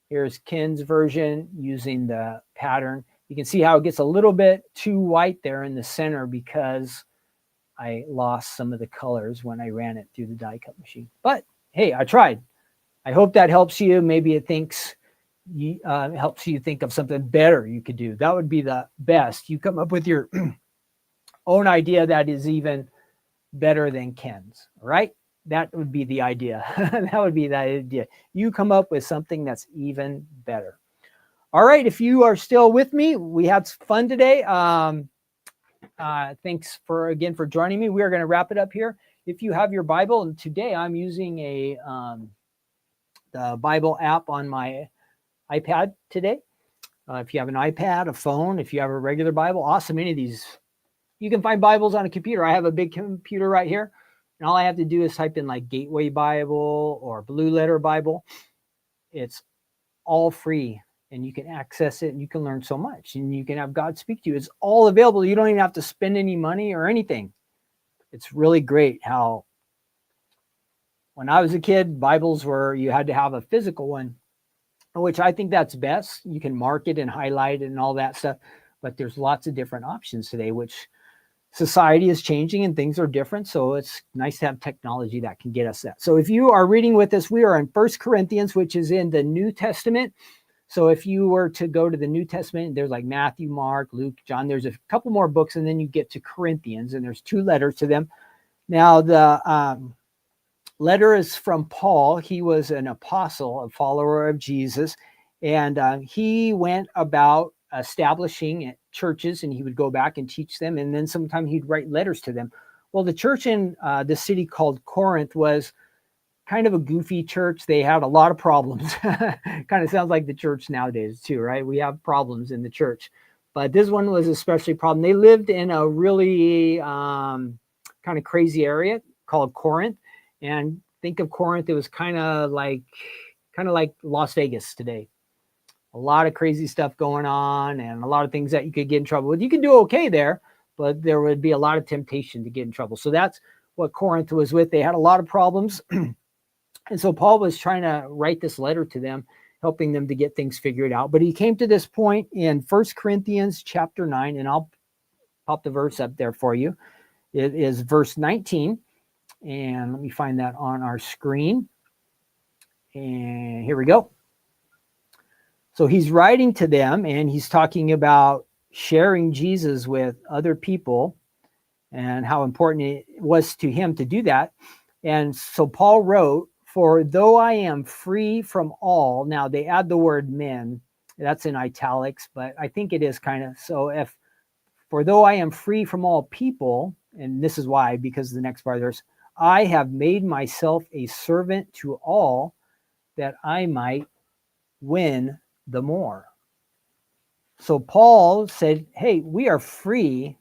Here's Ken's version using the pattern. You can see how it gets a little bit too white there in the center because I lost some of the colors when I ran it through the die cut machine. But hey, I tried. I hope that helps you. Maybe it helps you think of something better you could do. That would be the best. You come up with your own idea that is even better than Ken's, right? That would be the idea. That would be the idea. You come up with something that's even better. All right, if you are still with me, we had fun today. Thanks again for joining me. We are going to wrap it up here. If you have your Bible, and today I'm using the Bible app on my iPad today. If you have an iPad, a phone, if you have a regular Bible, awesome. Any of these, you can find Bibles on a computer. I have a big computer right here, and all I have to do is type in like Gateway Bible or Blue Letter Bible. It's all free, and you can access it, and you can learn so much, and you can have God speak to you. It's all available. You don't even have to spend any money or anything. It's really great how when I was a kid, Bibles you had to have a physical one, which I think that's best. You can mark it and highlight it and all that stuff, but there's lots of different options today, which society is changing and things are different. So it's nice to have technology that can get us that. So if you are reading with us, we are in 1 Corinthians, which is in the New Testament. So if you were to go to the New Testament, there's like Matthew, Mark, Luke, John, there's a couple more books, and then you get to Corinthians, and there's 2 letters to them. Now, the letter is from Paul. He was an apostle, a follower of Jesus, and he went about establishing churches, and he would go back and teach them, and then sometimes he'd write letters to them. Well, the church in the city called Corinth was kind of a goofy church. They had a lot of problems. Kind of sounds like the church nowadays too, right? We have problems in the church, but this one was especially a problem. They lived in a really kind of crazy area called Corinth, and think of Corinth, it was kind of like Las Vegas today. A lot of crazy stuff going on, and a lot of things that you could get in trouble with. You can do okay there, but there would be a lot of temptation to get in trouble. So that's what Corinth was with. They had a lot of problems. And so Paul was trying to write this letter to them, helping them to get things figured out. But he came to this point in 1 Corinthians chapter 9, and I'll pop the verse up there for you. It is verse 19. And let me find that on our screen. And here we go. So he's writing to them, and he's talking about sharing Jesus with other people and how important it was to him to do that. And so Paul wrote, "For though I am free from all," now they add the word men, that's in italics, but I think it is kind of, so "for though I am free from all people," and this is why, because the next part there's, "I have made myself a servant to all that I might win the more." So Paul said, hey, we are free,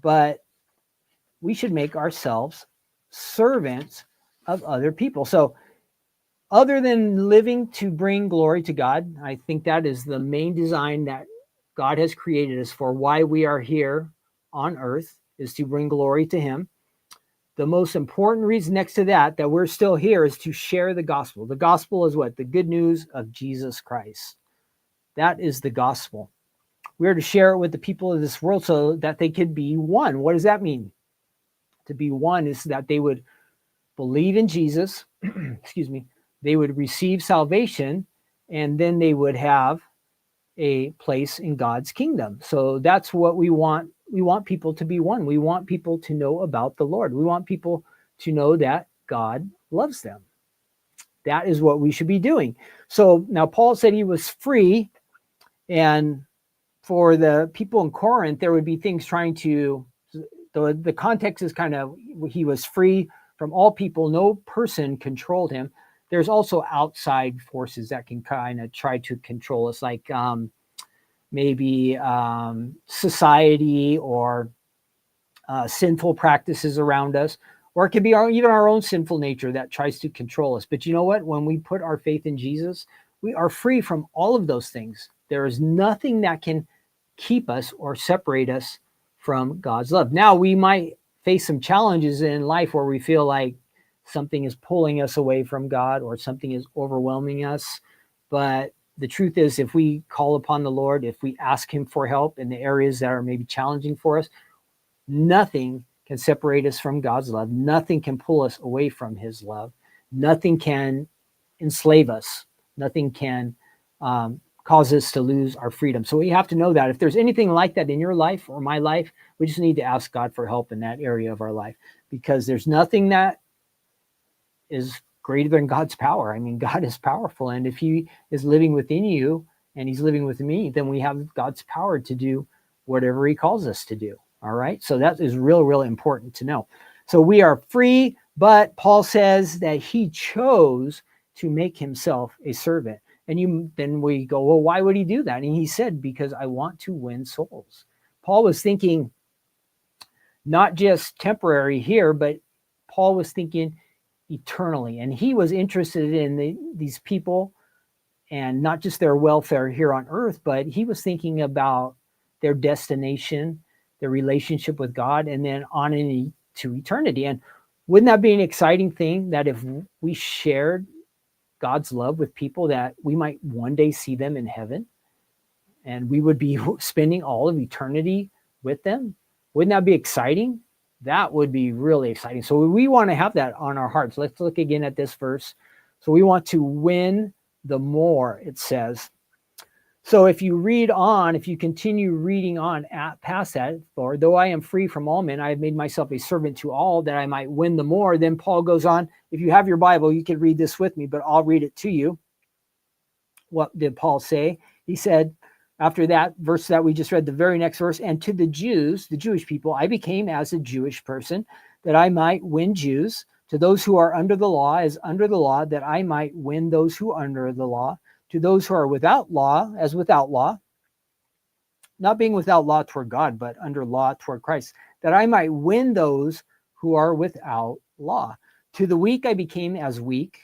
but we should make ourselves servants of other people. So other than living to bring glory to God, I think that is the main design that God has created us for. Why we are here on earth is to bring glory to him. The most important reason next to that we're still here is to share the gospel. The gospel is what? The good news of Jesus Christ. That is the gospel. We're to share it with the people of this world so that they could be one. What does that mean? To be one is that they would believe in Jesus, excuse me, they would receive salvation, and then they would have a place in God's kingdom. So that's what we want. We want people to be one. We want people to know about the Lord. We want people to know that God loves them. That is what we should be doing. So now Paul said he was free, and for the people in Corinth, there would be things trying to, the context is kind of, he was free from all people. No person controlled him. There's also outside forces that can kind of try to control us, like maybe society or sinful practices around us, or it could be even our own sinful nature that tries to control us. But you know what? When we put our faith in Jesus, we are free from all of those things. There is nothing that can keep us or separate us from God's love. Now, we might face some challenges in life where we feel like something is pulling us away from God or something is overwhelming us. But the truth is, if we call upon the Lord, if we ask him for help in the areas that are maybe challenging for us, nothing can separate us from God's love. Nothing can pull us away from his love. Nothing can enslave us. Nothing can cause us to lose our freedom. So we have to know that if there's anything like that in your life or my life, we just need to ask God for help in that area of our life, because there's nothing that is greater than God's power. I mean, God is powerful. And if he is living within you and he's living with me, then we have God's power to do whatever he calls us to do. All right. So that is real important to know. So we are free, but Paul says that he chose to make himself a servant. And then we go, well, why would he do that? And he said, because I want to win souls. Paul was thinking not just temporary here, but Paul was thinking eternally. And he was interested in these people and not just their welfare here on earth, but he was thinking about their destination, their relationship with God, and then on into eternity. And wouldn't that be an exciting thing, that if we shared God's love with people, that we might one day see them in heaven and we would be spending all of eternity with them? Wouldn't that be exciting? That would be really exciting. So we want to have that on our hearts. Let's look again at this verse. So we want to win the more, it says. So if you read on, if you continue reading on past that, for though I am free from all men, I have made myself a servant to all that I might win the more. Then Paul goes on. If you have your Bible, you can read this with me, but I'll read it to you. What did Paul say? He said, after that verse that we just read, the very next verse, and to the Jews, the Jewish people, I became as a Jewish person that I might win Jews. To those who are under the law, as under the law, that I might win those who are under the law. To those who are without law, as without law, not being without law toward God, but under law toward Christ, that I might win those who are without law. To the weak I became as weak,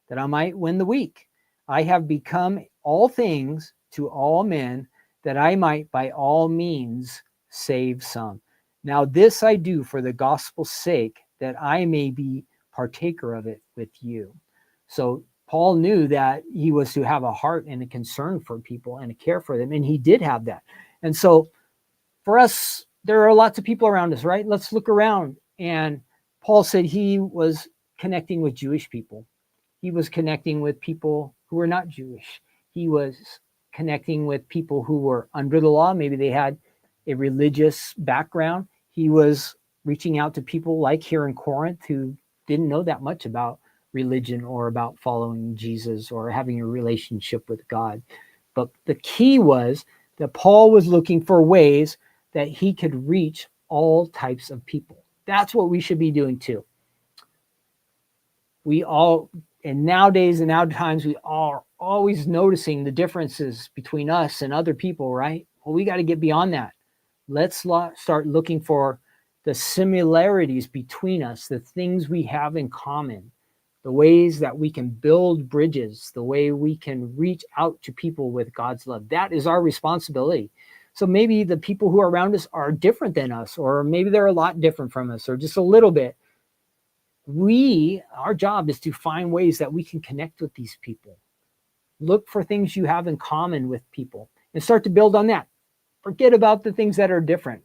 that I might win the weak. I have become all things to all men, that I might by all means save some. Now this I do for the gospel's sake, that I may be partaker of it with you. So Paul knew that he was to have a heart and a concern for people and a care for them, and he did have that. And so for us, there are lots of people around us, right? Let's look around. And Paul said he was connecting with Jewish people. He was connecting with people who were not Jewish. He was connecting with people who were under the law. Maybe they had a religious background. He was reaching out to people like here in Corinth who didn't know that much about religion or about following Jesus or having a relationship with God. But the key was that Paul was looking for ways that he could reach all types of people. That's what we should be doing too. We all, and nowadays and now times, we are always noticing the differences between us and other people, right? Well, we got to get beyond that. Let's start looking for the similarities between us, the things we have in common, the ways that we can build bridges, the way we can reach out to people with God's love. That is our responsibility. So maybe the people who are around us are different than us, or maybe they're a lot different from us, or just a little bit. Our job is to find ways that we can connect with these people. Look for things you have in common with people and start to build on that. Forget about the things that are different.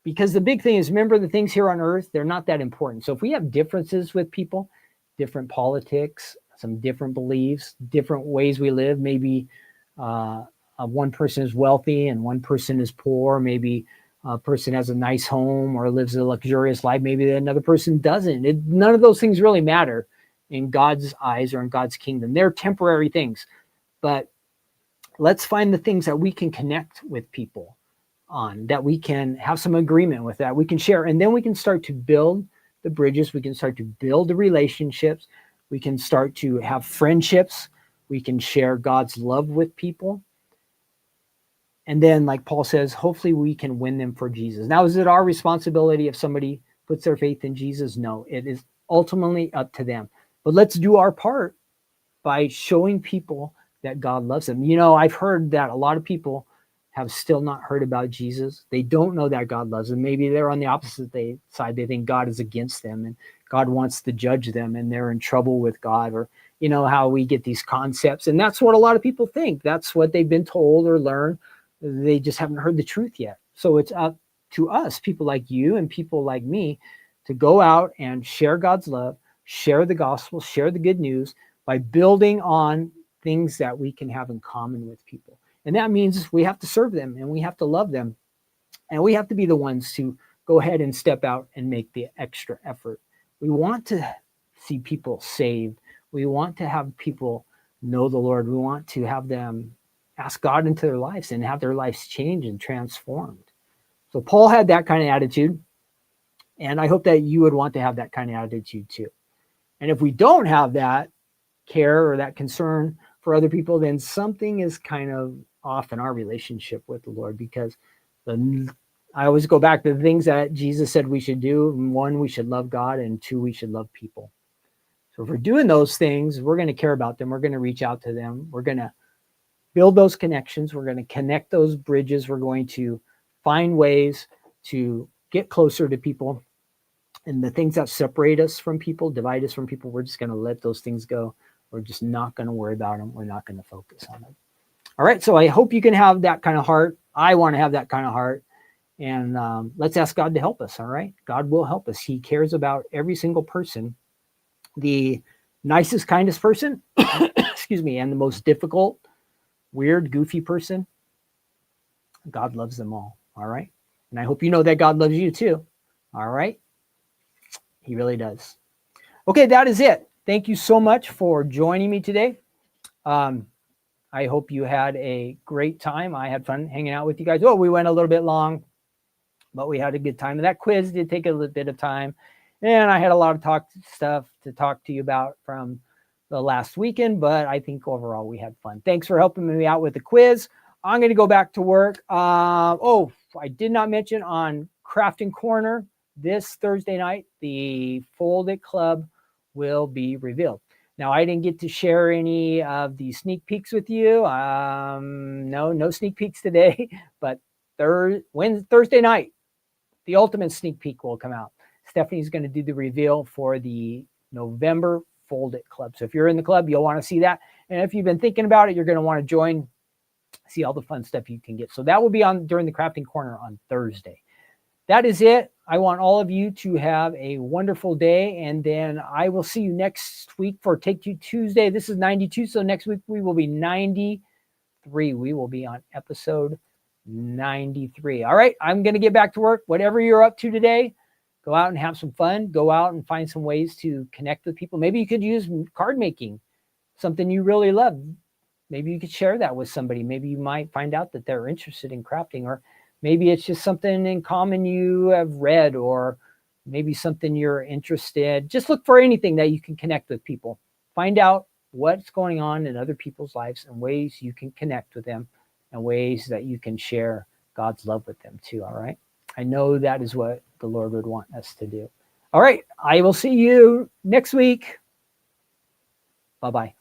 Because the big thing is, remember, the things here on earth, they're not that important. So if we have differences with people, different politics, some different beliefs, different ways we live, maybe one person is wealthy and one person is poor, maybe a person has a nice home or lives a luxurious life, maybe another person doesn't. None of those things really matter in God's eyes or in God's kingdom. They're temporary things. But let's find the things that we can connect with people on, that we can have some agreement with, that we can share, and then we can start to build the bridges. We can start to build the relationships. We can start to have friendships. We can share God's love with people. And then, like Paul says, hopefully we can win them for Jesus. Now, is it our responsibility if somebody puts their faith in Jesus? No, it is ultimately up to them. But let's do our part by showing people that God loves them. You know, I've heard that a lot of people have still not heard about Jesus. They don't know that God loves them. Maybe they're on the opposite side. They think God is against them and God wants to judge them and they're in trouble with God, or, you know, how we get these concepts. And that's what a lot of people think. That's what they've been told or learned. They just haven't heard the truth yet. So it's up to us, people like you and people like me, to go out and share God's love, share the gospel, share the good news by building on things that we can have in common with people. And that means we have to serve them and we have to love them. And we have to be the ones to go ahead and step out and make the extra effort. We want to see people saved. We want to have people know the Lord. We want to have them ask God into their lives and have their lives changed and transformed. So Paul had that kind of attitude. And I hope that you would want to have that kind of attitude too. And if we don't have that care or that concern for other people, then something is kind of off in our relationship with the Lord, because I always go back to the things that Jesus said we should do. One, we should love God, and two, we should love people. So if we're doing those things, we're going to care about them. We're going to reach out to them. We're going to build those connections. We're going to connect those bridges. We're going to find ways to get closer to people. And the things that separate us from people, divide us from people, we're just going to let those things go. We're just not going to worry about them. We're not going to focus on them. All right. So I hope you can have that kind of heart. I want to have that kind of heart. And let's ask God to help us, all right? God will help us. He cares about every single person. The nicest, kindest person, excuse me, and the most difficult, weird, goofy person, God loves them all, all right? And I hope you know that God loves you too, all right? He really does. Okay, that is it. Thank you so much for joining me today. I hope you had a great time. I had fun hanging out with you guys. Oh, we went a little bit long, but we had a good time. And that quiz did take a little bit of time. And I had a lot of stuff to talk to you about from the last weekend, but I think overall we had fun. Thanks for helping me out with the quiz. I'm going to go back to work. I did not mention on Crafting Corner this Thursday night, the Fold It Club will be revealed. Now, I didn't get to share any of the sneak peeks with you. No sneak peeks today, but Thursday night, the ultimate sneak peek will come out. Stephanie's going to do the reveal for the November Fold It Club. So if you're in the club, you'll want to see that. And if you've been thinking about it, you're going to want to join, see all the fun stuff you can get. So that will be on during the Crafting Corner on Thursday. That is it. I want all of you to have a wonderful day. And then I will see you next week for Take Two Tuesday. This is 92. So next week we will be 93. We will be on episode 93. All right. I'm going to get back to work. Whatever you're up to today, go out and have some fun. Go out and find some ways to connect with people. Maybe you could use card making, something you really love. Maybe you could share that with somebody. Maybe you might find out that they're interested in crafting, or maybe it's just something in common you have read, or maybe something you're interested. Just look for anything that you can connect with people. Find out what's going on in other people's lives and ways you can connect with them and ways that you can share God's love with them too, all right? I know that is what the Lord would want us to do. All right, I will see you next week. Bye-bye.